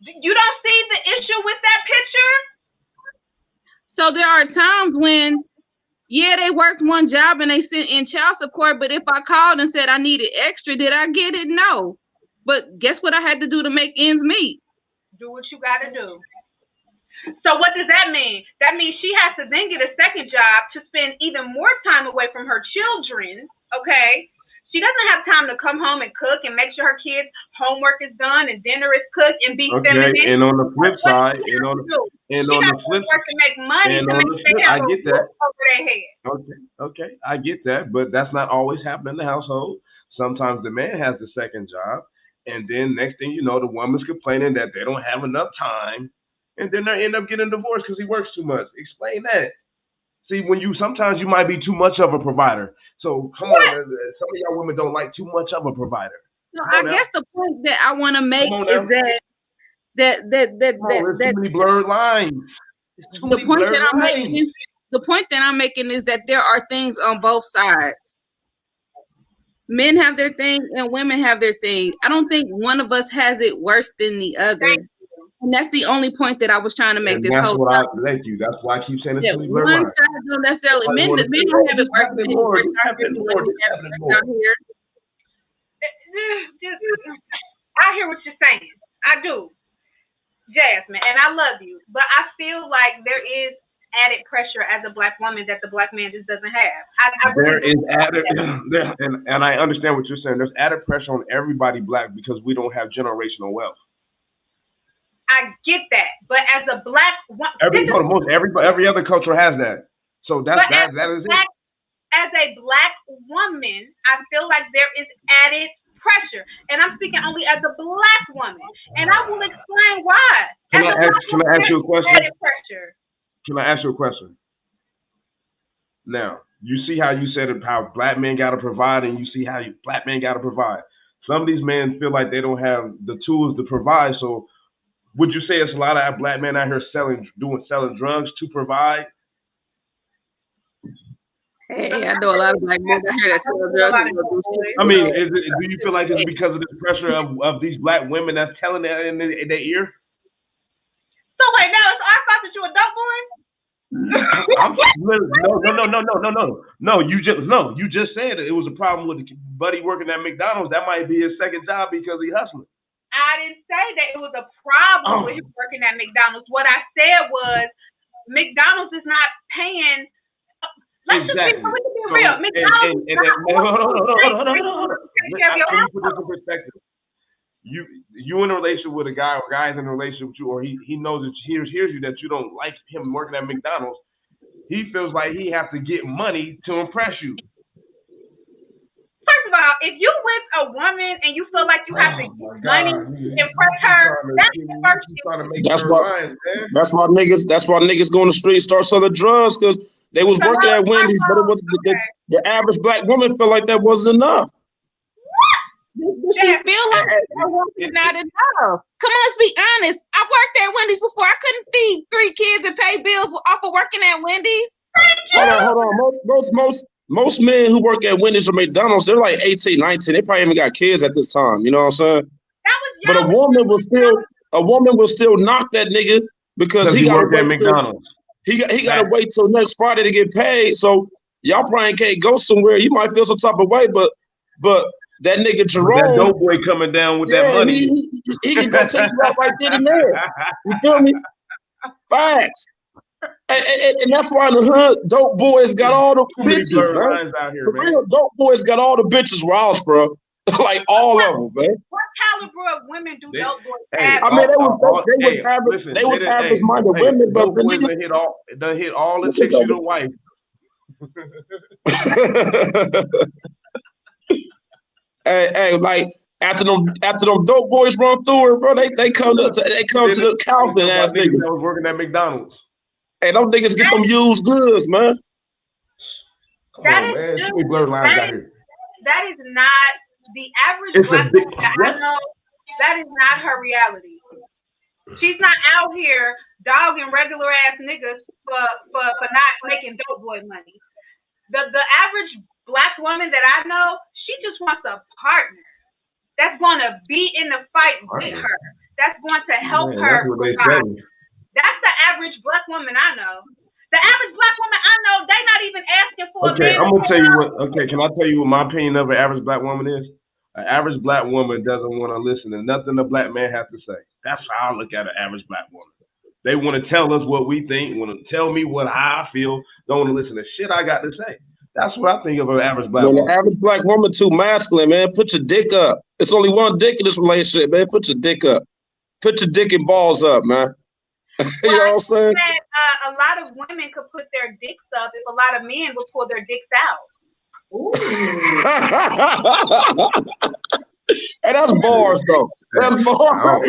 You don't see the issue with that picture? So there are times when, yeah, they worked one job and they sent in child support, but if I called and said I needed extra, did I get it? No. But guess what I had to do to make ends meet? Do what you got to do. So what does that mean? That means she has to then get a second job to spend even more time away from her children, okay? She doesn't have time to come home and cook and make sure her kids' homework is done and dinner is cooked and be feminine. And on the flip side, to make money to make sure they have a roof over their head. Okay, I get that, but that's not always happening in the household. Sometimes the man has the second job, and then next thing you know, the woman's complaining that they don't have enough time, and then they end up getting divorced because he works too much. Explain that. See, sometimes you might be too much of a provider. So come on, some of y'all women don't like too much of a provider. So I guess the point that I want to make is that too many blurred lines. The point that I'm making is that there are things on both sides. Men have their thing and women have their thing. I don't think one of us has it worse than the other. And that's the only point that I was trying to make this whole time. Thank you. That's why I keep saying it's one side don't necessarily men don't have it worse than worse out here. I hear what you're saying. I do, Jasmine, and I love you. But I feel like there is added pressure as a black woman that the black man just doesn't have. There is added, and I understand what you're saying. There's added pressure on everybody black because we don't have generational wealth. I get that, but as a black woman, every other culture has that. So that is it. As a black woman, I feel like there is added pressure, and I'm speaking only as a black woman, and I will explain why. Can I ask you a question? Added pressure. Can I ask you a question? Now, you see how you said it, how black men got to provide, and you see how black men got to provide. Some of these men feel like they don't have the tools to provide, so would you say it's a lot of black men out here selling drugs to provide? Hey, I know a lot of black men out here that sell drugs. I mean, do you feel like it's because of this pressure of these black women that's telling that in their ear? So wait, now I thought that you a dope boy. No. You just said it was a problem with Buddy working at McDonald's. That might be his second job because he hustling. I didn't say that it was a problem with him working at McDonald's. What I said was McDonald's is not paying. Let's just be real. McDonald's is not put this in perspective. You in a relationship with a guy, or guy's in a relationship with you, or he knows that hears you that you don't like him working at McDonald's. He feels like he has to get money to impress you. First of all, if you with a woman and you feel like you have to get money to impress her, that's the first thing. That's why niggas go on the street start selling drugs because they was working at Wendy's, but it was the average black woman felt like that wasn't enough. Does she feel like that wasn't not enough? Come on, let's be honest. I worked at Wendy's before. I couldn't feed 3 kids and pay bills off of working at Wendy's. Hold on. Most men who work at Wendy's or McDonald's, they're like 18, 19. They probably even got kids at this time. You know what I'm saying? But a woman will still knock that nigga because he got at McDonald's. He got to wait till next Friday to get paid. So y'all probably can't go somewhere. You might feel some type of way, but that nigga Jerome, that dope boy coming down with that money, he can go take you out right then and there. You feel me? Facts. And that's why in the hood, dope boys got all the bitches, man. For real, dope boys got all the bitches where I was from. Like all of them, man. What caliber of women do dope boys have? I mean, they was average-minded women, but the niggas done hit all the chicks you the wife. After them dope boys run through her, bro, they come to the Calvin ass niggas. That was working at McDonald's. Hey, them niggas get them used goods, man. Come on, man. Too many blurred lines out here. That is not the average black woman that I know. That is not her reality. She's not out here dogging regular ass niggas for not making dope boy money. The average black woman that I know, she just wants a partner that's going to be in the fight with her. That's going to help her. That's the average black woman I know. The average black woman I know, they not even asking for a man. I'm gonna tell you what. Okay, can I tell you what my opinion of an average black woman is? An average black woman doesn't want to listen to nothing a black man has to say. That's how I look at an average black woman. They want to tell us what we think, want to tell me how I feel, don't want to listen to shit I got to say. That's what I think of an average black woman. The average black woman too masculine, man. Put your dick up. It's only one dick in this relationship, man. Put your dick up. Put your dick and balls up, man. You know what I'm saying? A lot of women could put their dicks up if a lot of men would pull their dicks out. Hey, that's bars though. That's bars.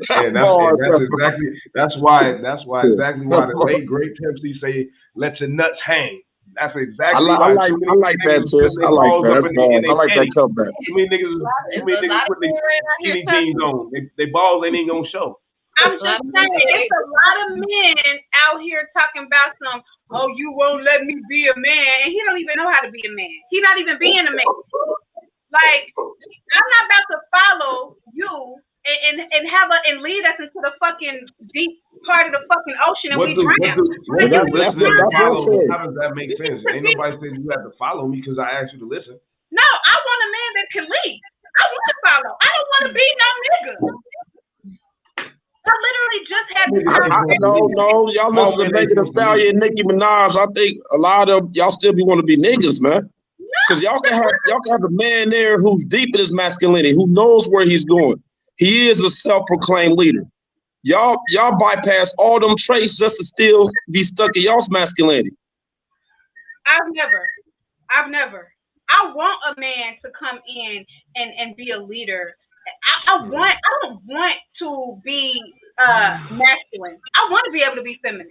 That's bars. That's why the late great Pimp C say, "Let your nuts hang." That's exactly. I like that, Tish. I like that. That's bars. I like that comeback. Too many niggas put their skinny jeans on. They balls ain't gonna show. I'm just saying, it's a lot of men out here talking about some, oh, you won't let me be a man, and he don't even know how to be a man. He not even being a man. Like, I'm not about to follow you and lead us into the fucking deep part of the fucking ocean and we drown. That's it. How does that make sense? Ain't nobody said you have to follow me because I asked you to listen. No, I want a man that can lead. I want to follow. I don't want to be no nigga. I literally just had this. No, y'all listen to Megan Thee Stallion and Nicki Minaj. I think a lot of y'all still be want to be niggas, man. Because y'all can have a man there who's deep in his masculinity, who knows where he's going. He is a self-proclaimed leader. Y'all bypass all them traits just to still be stuck in y'all's masculinity. I've never. I want a man to come in and be a leader. I don't want to be masculine. I want to be able to be feminine,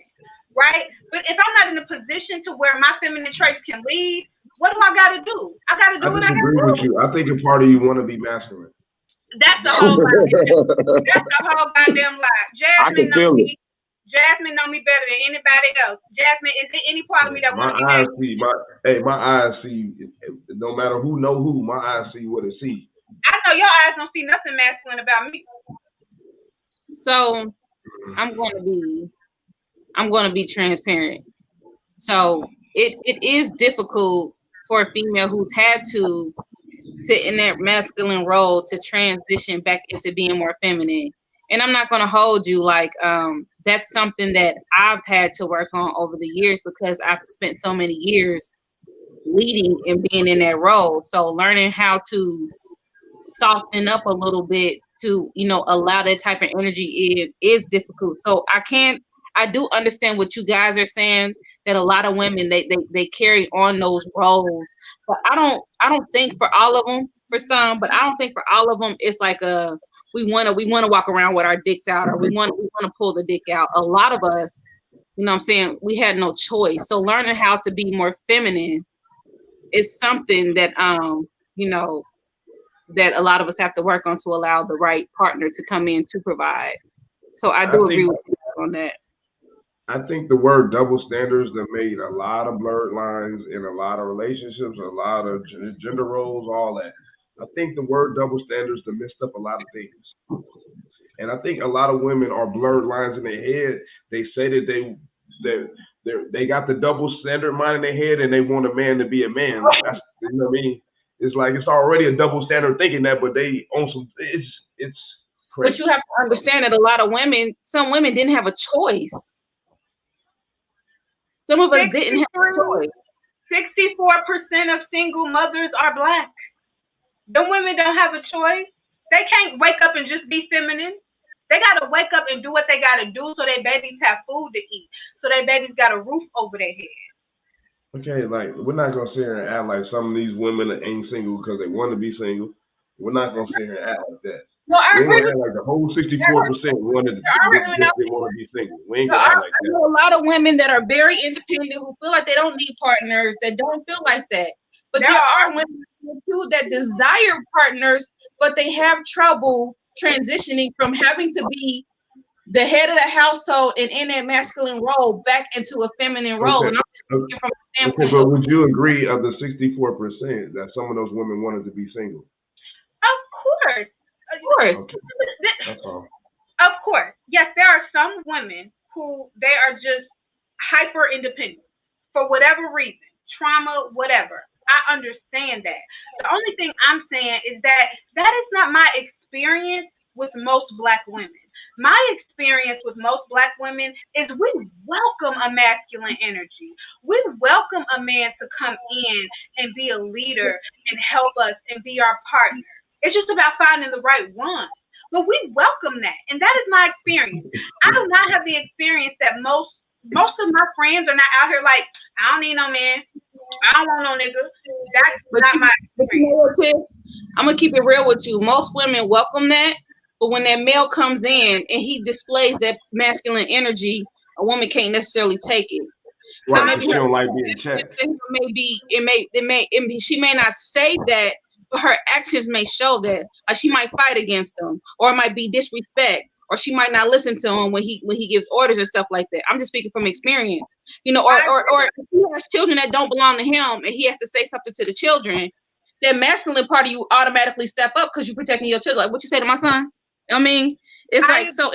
right? But if I'm not in a position to where my feminine traits can lead, what do I got to do? I got to do what I got to do. With you. I think a part of you want to be masculine. That's the whole goddamn lie. Jasmine know me. Jasmine know me better than anybody else. Jasmine, is there any part of me that wants to be masculine? My eyes see. No matter who know who, my eyes see what it sees. I know your eyes don't see nothing masculine about me. So I'm going to be transparent. So it is difficult for a female who's had to sit in that masculine role to transition back into being more feminine. And I'm not going to hold you like that's something that I've had to work on over the years because I've spent so many years leading and being in that role. So learning how to soften up a little bit to, allow that type of energy is difficult. So I do understand what you guys are saying, that a lot of women, they carry on those roles, but I don't think for all of them, for some, but I don't think for all of them, it's like we want to walk around with our dicks out, or we want to pull the dick out. A lot of us, what I'm saying, we had no choice. So learning how to be more feminine is something that, that a lot of us have to work on to allow the right partner to come in to provide. So I agree with you on that. I think the word double standards that made a lot of blurred lines in a lot of relationships, a lot of gender roles, all that. I think the word double standards that messed up a lot of things. And I think a lot of women are blurred lines in their head. They say that they got the double standard mind in their head and they want a man to be a man. That's, you know what I mean? It's like it's already a double standard thinking that, but they own some. It's crazy. But you have to understand that a lot of women, some women didn't have a choice. Some of us didn't have a choice. 64% of single mothers are Black. The women don't have a choice. They can't wake up and just be feminine. They got to wake up and do what they got to do so their babies have food to eat, so their babies got a roof over their head. Okay, like, we're not going to sit here and act like some of these women ain't single because they want to be single. We're not gonna sit here and act like that. No, I We ain't agree gonna with act like the whole 64% wanted didn't want to be single. We ain't gonna act like I that. know a lot of women that are very independent who feel like they don't need partners, that don't feel like that. But there are women too that desire partners, but they have trouble transitioning from having to be the head of the household and in that masculine role back into a feminine role. And I'm just speaking from a standpoint but would you agree of the 64% that some of those women wanted to be single? Of course. Of course. Okay. That's all. Of course. Yes, there are some women who they are just hyper independent for whatever reason, trauma, whatever. I understand that. The only thing I'm saying is that is not my experience with most Black women. My experience with most Black women is we welcome a masculine energy. We welcome a man to come in and be a leader and help us and be our partner. It's just about finding the right one. But we welcome that. And that is my experience. I do not have the experience that most of my friends are not out here like, I don't need no man. I don't want no nigga. That's not my experience. I'm gonna keep it real with you. Most women welcome that, but when that male comes in and he displays that masculine energy, a woman can't necessarily take it. Right, So maybe she don't like being checked. She may not say that, but her actions may show that. Like she might fight against them, or it might be disrespect, or she might not listen to him when he gives orders and stuff like that. I'm just speaking from experience, you know. Or if he has children that don't belong to him, and he has to say something to the children, that masculine part of you automatically step up because you're protecting your children. Like what you say to my son. I mean, it's like so.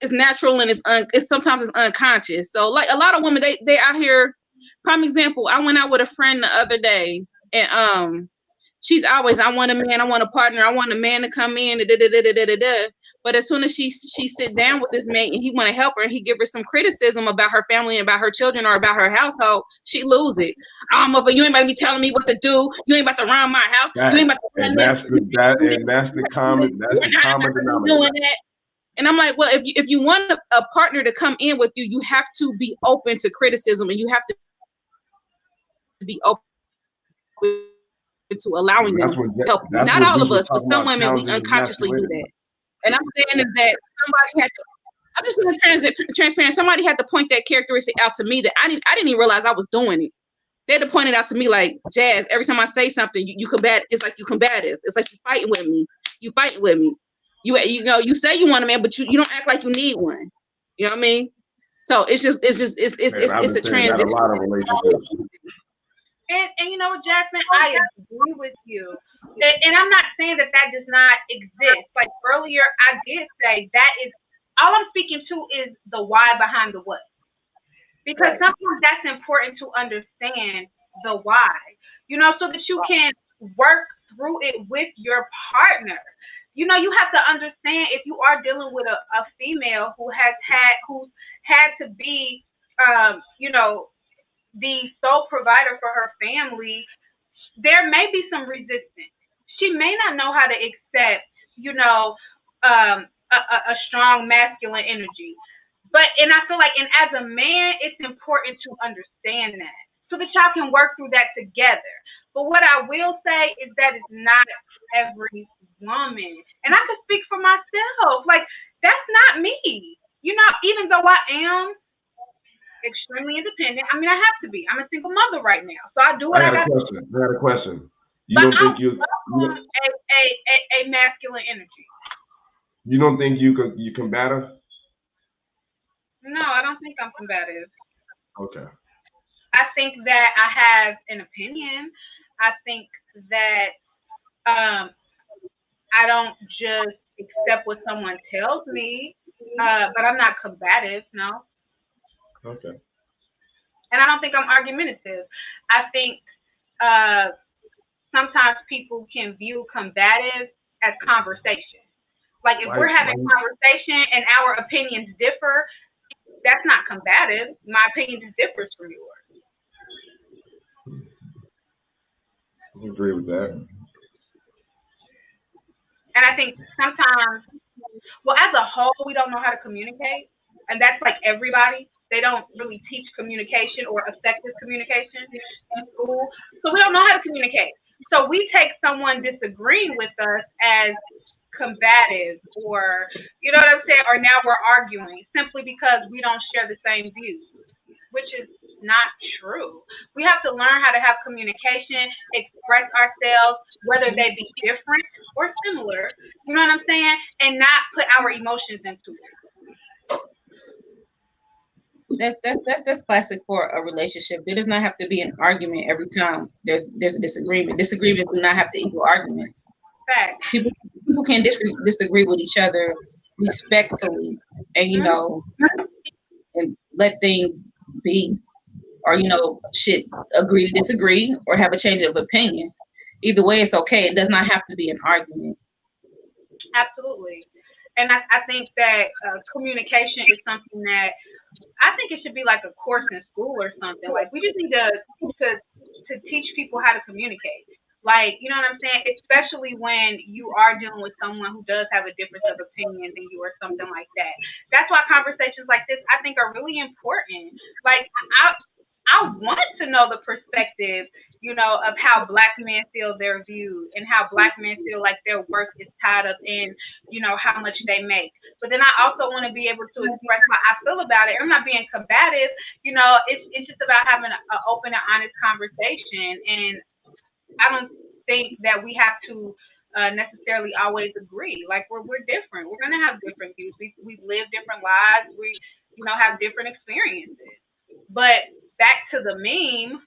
It's natural and it's sometimes it's unconscious. So like a lot of women, they out here. Prime example, I went out with a friend the other day, and she's always, I want a man, I want a partner, I want a man to come in. But as soon as she sit down with this man and he want to help her and he give her some criticism about her family and about her children or about her household, she lose it. You ain't about to be telling me what to do. You ain't about to run my house. You ain't about to run this. That's the common denominator. Doing that. And I'm like, well, if you want a partner to come in with you, you have to be open to criticism and you have to be open to allowing them to help. Not all of us, but some women, we unconsciously do that. And I'm saying is that somebody had to, I'm just being transparent. Somebody had to point that characteristic out to me that I didn't even realize I was doing it. They had to point it out to me like, Jazz, every time I say something, you combat. It's like you combative. It's like you fighting with me. You fighting with me. You know, you say you want a man, but you don't act like you need one. You know what I mean? So it's a transition. A lot of relationships. And you know what, Jasmine, I agree with you. And I'm not saying that does not exist. Like earlier, I did say that is all I'm speaking to is the why behind the what. Because sometimes that's important to understand the why, you know, so that you can work through it with your partner. You know, you have to understand if you are dealing with a female who's had to be, you know, the sole provider for her family, there may be some resistance. She may not know how to accept, you know, a strong masculine energy. And I feel like, and as a man, it's important to understand that so that y'all can work through that together. But what I will say is that it's not every woman. And I can speak for myself. Like, that's not me. You know, even though I am extremely independent, I mean, I have to be. I'm a single mother right now. So I do what I got to do. I got a question. You don't think you a masculine energy? You don't think you combative? No, I don't think I'm combative. Okay. I think that I have an opinion. I think that I don't just accept what someone tells me, but I'm not combative, no. Okay. And I don't think I'm argumentative. I think sometimes people can view combative as conversation. Like if we're having conversation and our opinions differ, that's not combative. My opinion just differs from yours. I agree with that. And I think sometimes, well, as a whole, we don't know how to communicate. And that's like everybody. They don't really teach communication or effective communication in school. So we don't know how to communicate. So we take someone disagreeing with us as combative, or you know what I'm saying, or now we're arguing simply because we don't share the same views, which is not true. We have to learn how to have communication, express ourselves, whether they be different or similar, you know what I'm saying, and not put our emotions into it. That's classic for a relationship. There does not have to be an argument every time there's a disagreement. Disagreements do not have to equal arguments. Fact. People can disagree with each other respectfully, and and let things be, or shit, agree to disagree, or have a change of opinion. Either way, it's okay. It does not have to be an argument. Absolutely. And I think that communication is something that I think it should be like a course in school or something. Like we just need to teach people how to communicate. Like, you know what I'm saying? Especially when you are dealing with someone who does have a difference of opinion than you or something like that. That's why conversations like this I think are really important. Like I want to know the perspective, of how Black men feel they're viewed and how Black men feel like their work is tied up in, how much they make. But then I also want to be able to express how I feel about it. I'm not being combative, it's just about having an open and honest conversation. And I don't think that we have to necessarily always agree. Like we're different. We're gonna have different views. We live different lives. We have different experiences. But back to the meme,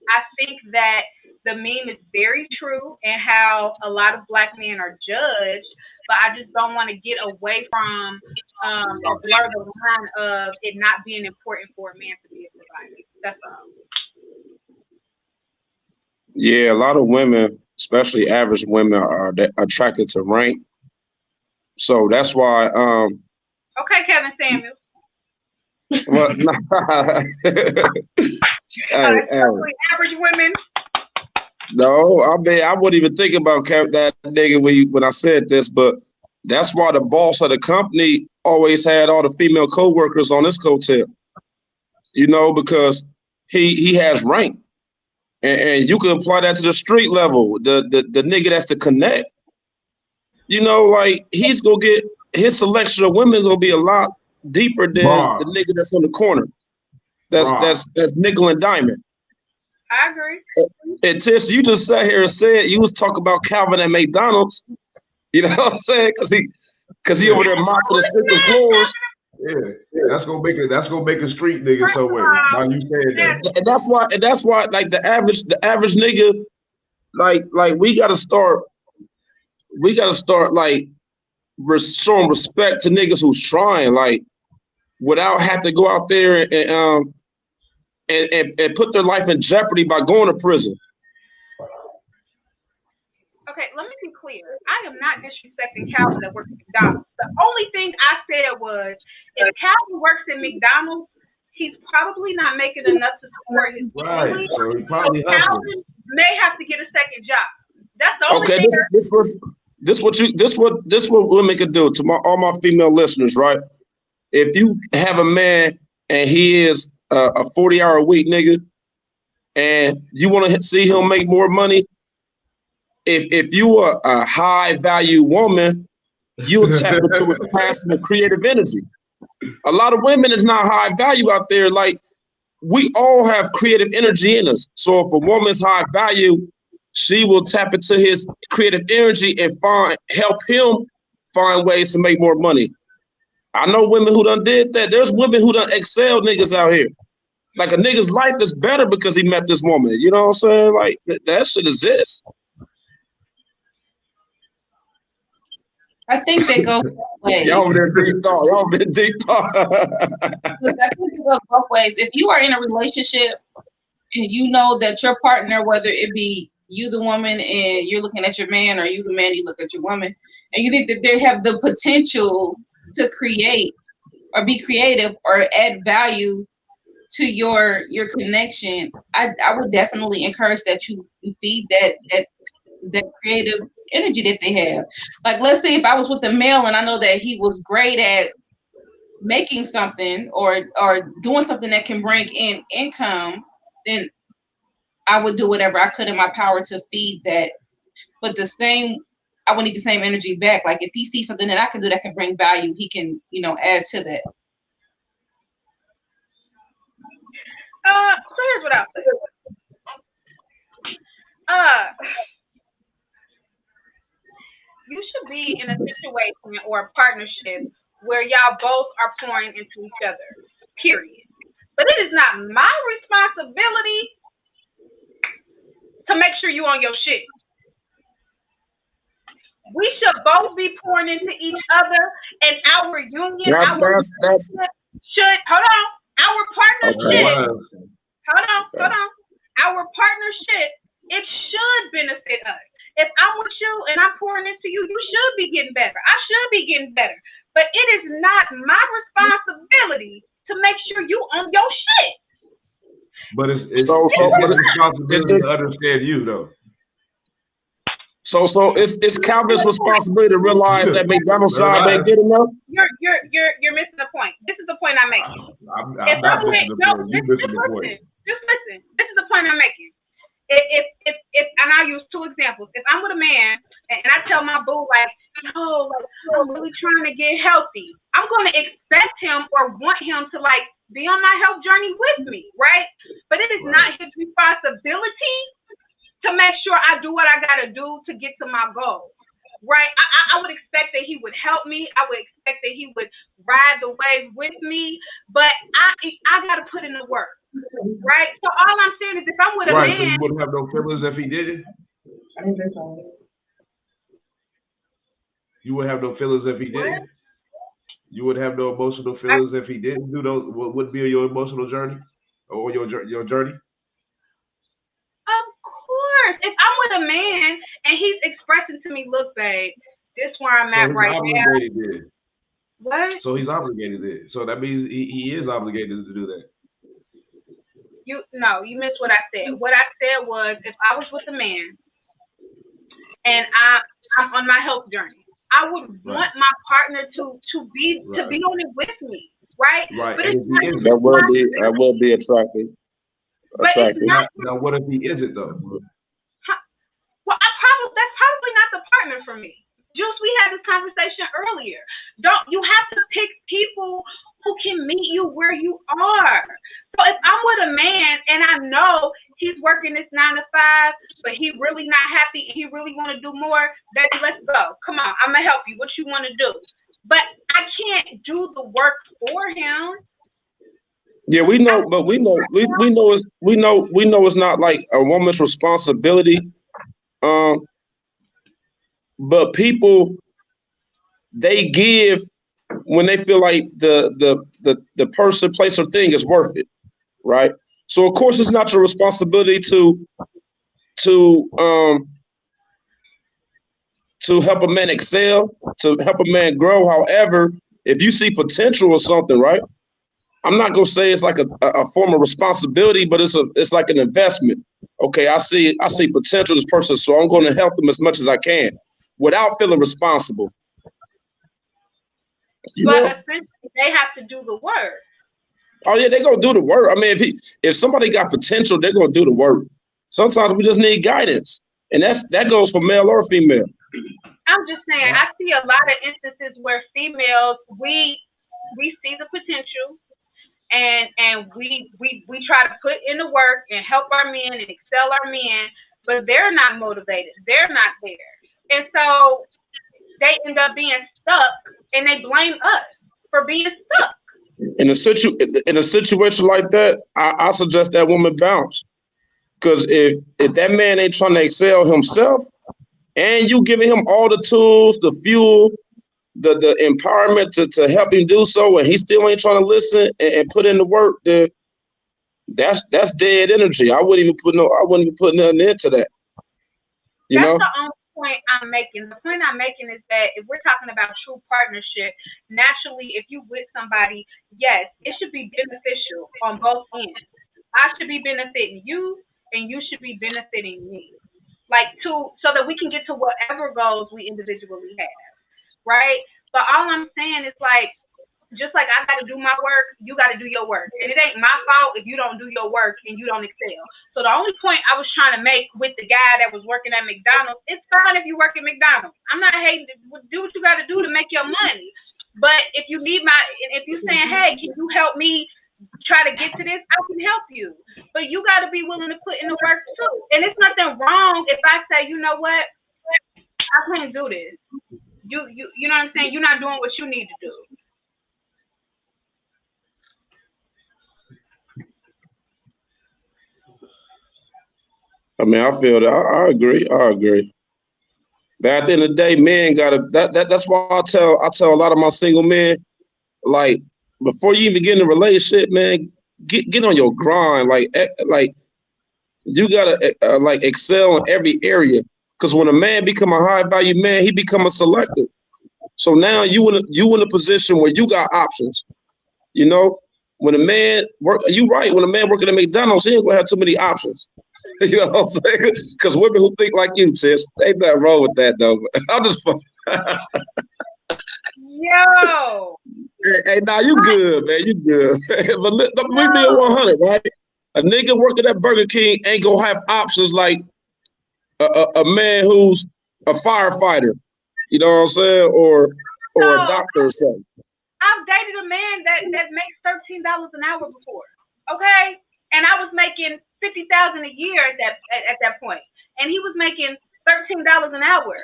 I think that the meme is very true and how a lot of Black men are judged, but I just don't want to get away from or blur the line of it not being important for a man to be a provider. That's all. Yeah, a lot of women, especially average women, are attracted to rank. So that's why. Okay, Kevin Samuels. Well, Especially average women. No, I mean I wouldn't even think about that nigga when I said this, but that's why the boss of the company always had all the female co-workers on his coattail. Because he has rank, and you can apply that to the street level. The nigga that's the connect. Like he's gonna get his selection of women gonna be a lot deeper than the nigga that's on the corner. That's nickel and diamond. I agree. And Tish, you just sat here and said you was talking about Calvin at McDonald's. You know what I'm saying? Cause he over there mopping the slipping floors. Yeah, that's gonna make a street nigga somewhere. Why you saying that? And that's why like the average nigga, like we gotta start like showing respect to niggas who's trying, like without having to go out there and put their life in jeopardy by going to prison. Okay, let me be clear. I am not disrespecting Calvin that works at McDonald's. The only thing I said was, if Calvin works at McDonald's, he's probably not making enough to support his family. Right, so he probably Calvin may have to get a second job. That's the only okay, thing. This what women can do to all my female listeners, right? If you have a man and he is a 40-hour a week nigga, and you want to see him make more money, if you are a high value woman, you'll tap into his passion and creative energy. A lot of women is not high value out there. Like we all have creative energy in us. So if a woman's high value, she will tap into his creative energy and help him find ways to make more money. I know women who done did that. There's women who done excel niggas out here. Like a nigga's life is better because he met this woman. You know what I'm saying? Like that shit exists. I think they go both ways. Y'all over there deep thought. I think it goes both ways. If you are in a relationship and you know that your partner, whether it be you the woman and you're looking at your man, or you the man, you look at your woman, and you think that they have the potential to create or be creative or add value to your connection, I would definitely encourage that you feed that creative energy that they have. Like, let's say if I was with a male and I know that he was great at making something or doing something that can bring in income, then I would do whatever I could in my power to feed that. But I would need the same energy back. Like if he sees something that I can do that can bring value, he can, add to that. So here's what I'll say. You should be in a situation or a partnership where y'all both are pouring into each other. Period. But it is not my responsibility to make sure you on your shit. We should both be pouring into each other, and our union, That's should hold on. Our partnership, hold on. Our partnership, it should benefit us. If I'm with you and I'm pouring into you, you should be getting better. I should be getting better. But it is not my responsibility to make sure you on your shit. But it's responsibility to understand you though. So it's Calvin's responsibility to realize that McDonald's job ain't good enough. You're missing the point. This is the point I'm making. I'm not missing the point. You missing the point. Just listen. This is the point I'm making. If and I'll use two examples. If I'm with a man and I tell my boo like, I'm really trying to get healthy, I'm going to expect him or want him to like be on my health journey with me, right? But it is not his responsibility to make sure I do what I gotta do to get to my goal, right? I would expect that he would help me. I would expect that he would ride the wave with me, but I gotta put in the work, right? So all I'm saying is if I'm with a man, so you wouldn't have no feelings if he did it. You wouldn't have no feelings if he did it. You would have no emotional feelings if he didn't do those. What would be your emotional journey or your journey? If I'm with a man and he's expressing to me, look, babe, this where I'm at right now. What? So he's obligated then. So that means he is obligated to do that. You missed what I said. What I said was if I was with a man and I'm on my health journey, I would want my partner to be on it with me, right? Right. But that will be attractive. Now, what if he isn't though? Well, that's probably not the partner for me. Juice, we had this conversation earlier. You have to pick people who can meet you where you are. So if I'm with a man and I know he's working this 9 to 5, but he really not happy and he really want to do more, baby, let's go. Come on, I'm gonna help you. What you want to do? But I can't do the work for him. Yeah, we know it's not like a woman's responsibility. But people, they give when they feel like the person, place, or thing is worth it, right? So of course it's not your responsibility to help a man excel, to help a man grow. However, if you see potential or something, right? I'm not gonna say it's like a form of responsibility, but it's like an investment. Okay, I see potential in this person, so I'm gonna help them as much as I can without feeling responsible. Essentially they have to do the work. Oh yeah, they're gonna do the work. I mean, if somebody got potential, they're gonna do the work. Sometimes we just need guidance, and that goes for male or female. I'm just saying, I see a lot of instances where females we see the potential. And we try to put in the work and help our men and excel our men, but they're not motivated. They're not there. And so they end up being stuck and they blame us for being stuck. In a situation like that, I suggest that woman bounce. Because if that man ain't trying to excel himself and you giving him all the tools, the fuel, the empowerment to help him do so, and he still ain't trying to listen and put in the work, then that's dead energy. I wouldn't even put nothing into that. That's the only point I'm making. The point I'm making is that if we're talking about true partnership, naturally, if you with somebody, yes, it should be beneficial on both ends. I should be benefiting you, and you should be benefiting me, so that we can get to whatever goals we individually have. Right? But all I'm saying is just like I got to do my work, you got to do your work. And it ain't my fault if you don't do your work and you don't excel. So the only point I was trying to make with the guy that was working at McDonald's, it's fine if you work at McDonald's. I'm not hating. Do what you got to do to make your money. But if you need if you're saying, hey, can you help me try to get to this, I can help you. But you got to be willing to put in the work too. And it's nothing wrong if I say, you know what, I can't do this. You know what I'm saying? You're not doing what you need to do. I mean, I feel that. I agree. I agree. But at the end of the day, men gotta. That's why I tell a lot of my single men, like, before you even get in a relationship, man, get on your grind. Like you gotta like excel in every area. Because when a man become a high value man, he become a selective. So now you in a position where you got options. You know, when a man work, you right. When a man working at McDonald's, he ain't gonna have too many options. You know what I'm saying? Because women who think like you, Tish, ain't nothing wrong with that though. I'm just. Yo. Hey, now you good, man. You good. But we be at 100, right? A nigga working at Burger King ain't gonna have options like a man who's a firefighter. You know what I'm saying? Or a doctor or something. I've dated a man that makes $13 an hour before. Okay? And I was making $50,000 a year at that point. And he was making $13 an hour.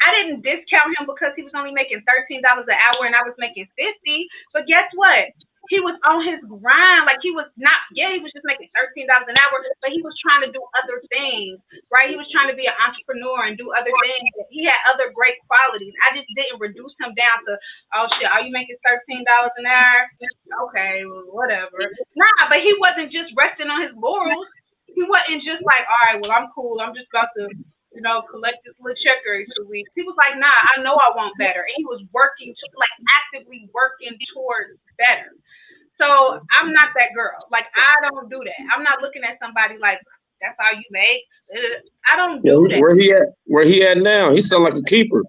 I didn't discount him because he was only making $13 an hour and I was making $50. But guess what? He was on his grind. Like he was just making $13 an hour, but he was trying to do other things, right? He was trying to be an entrepreneur and do other things. He had other great qualities. I just didn't reduce him down to, oh shit, are you making $13 an hour? Okay, well, whatever. Nah, but he wasn't just resting on his laurels. He wasn't just like, all right, well, I'm cool. I'm just about to, collect this little check every 2 weeks. He was like, nah, I know I want better. And he was working, actively working towards better. So I'm not that girl. Like, I don't do that. I'm not looking at somebody like, that's how you make. I don't do that. Where he at now? He sound like a keeper.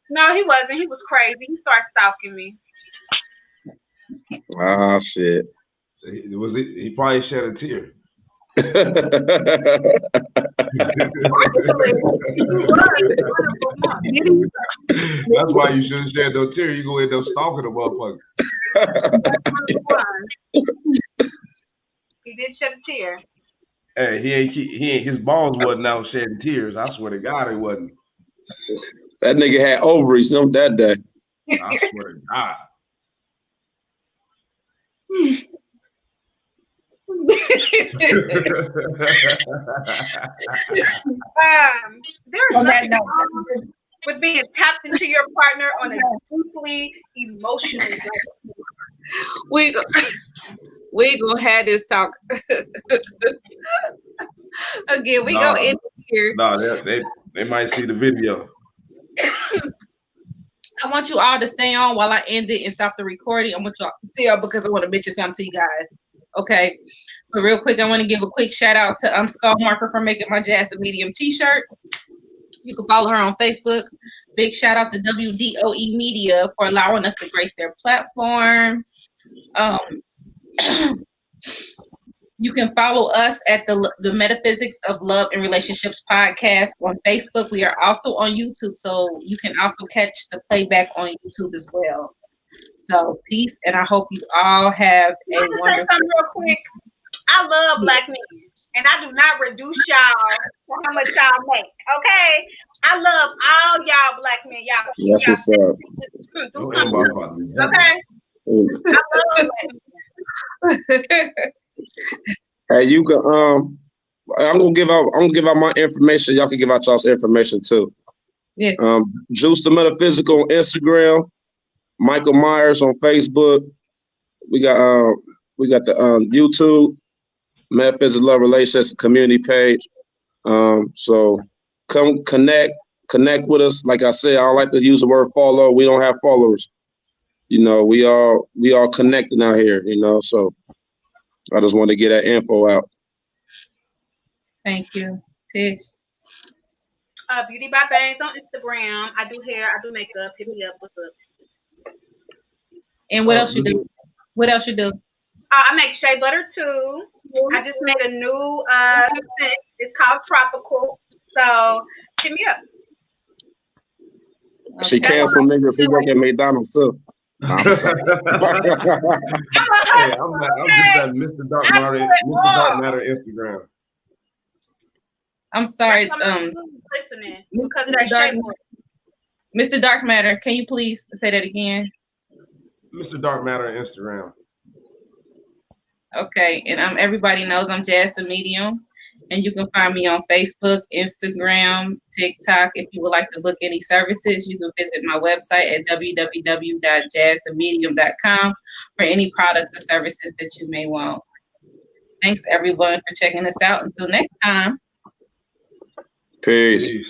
No, he wasn't. He was crazy. He started stalking me. Ah, shit. He probably shed a tear. That's why you shouldn't shed no tear. You go end up stalking a motherfucker. He did shed a tear. Hey, he ain't his balls wasn't out shedding tears. I swear to God, it wasn't. That nigga had ovaries that day. I swear to God. There's nothing wrong with being tapped into your partner on a deeply emotional level. We gonna have this talk again. We gonna end here. No, they might see the video. I want you all to stay on while I end it and stop the recording. I want y'all to see because I want to mention something to you guys. Okay, but real quick, I want to give a quick shout out to Skull Marker for making my Jazz the Medium t-shirt. You can follow her on Facebook. Big shout out to WDOE Media for allowing us to grace their platform. You can follow us at the Metaphysics of Love and Relationships podcast on Facebook. We are also on YouTube, so you can also catch the playback on YouTube as well. So peace, and I hope you all have a wonderful. Something real quick. I love black men, and I do not reduce y'all for how much y'all make. Okay, I love all y'all black men. Y'all. That's what's up. Okay. I love black men. Hey, you can I'm gonna give out my information. Y'all can give out y'all's information too. Yeah. Juice the Metaphysical on Instagram, Michael Myers on Facebook. We got the YouTube Metaphysical Love Relationships community page. So come connect with us. Like I said, I don't like to use the word follow. We don't have followers. We all connecting out here. So I just want to get that info out. Thank you, Tish. Beauty by Bangs on Instagram. I do hair. I do makeup. Hit me up. What's up? And what else you do? What else you do? I make shea butter too. I just made a new scent. It's called Tropical. So hit me up. She Okay. canceled niggas who work at McDonald's too. Nah, I'm just saying. Hey, I'm just at Mr. Dark Matter Instagram. I'm sorry. Listening because of that shea butter. Mr. Dark Matter, can you please say that again? Mr. Dark Matter Instagram. Okay, and everybody knows I'm Jazz the Medium, and you can find me on Facebook, Instagram, TikTok. If you would like to book any services, you can visit my website at www.jazzthemedium.com for any products or services that you may want. Thanks everyone for checking us out. Until next time. Peace. Peace.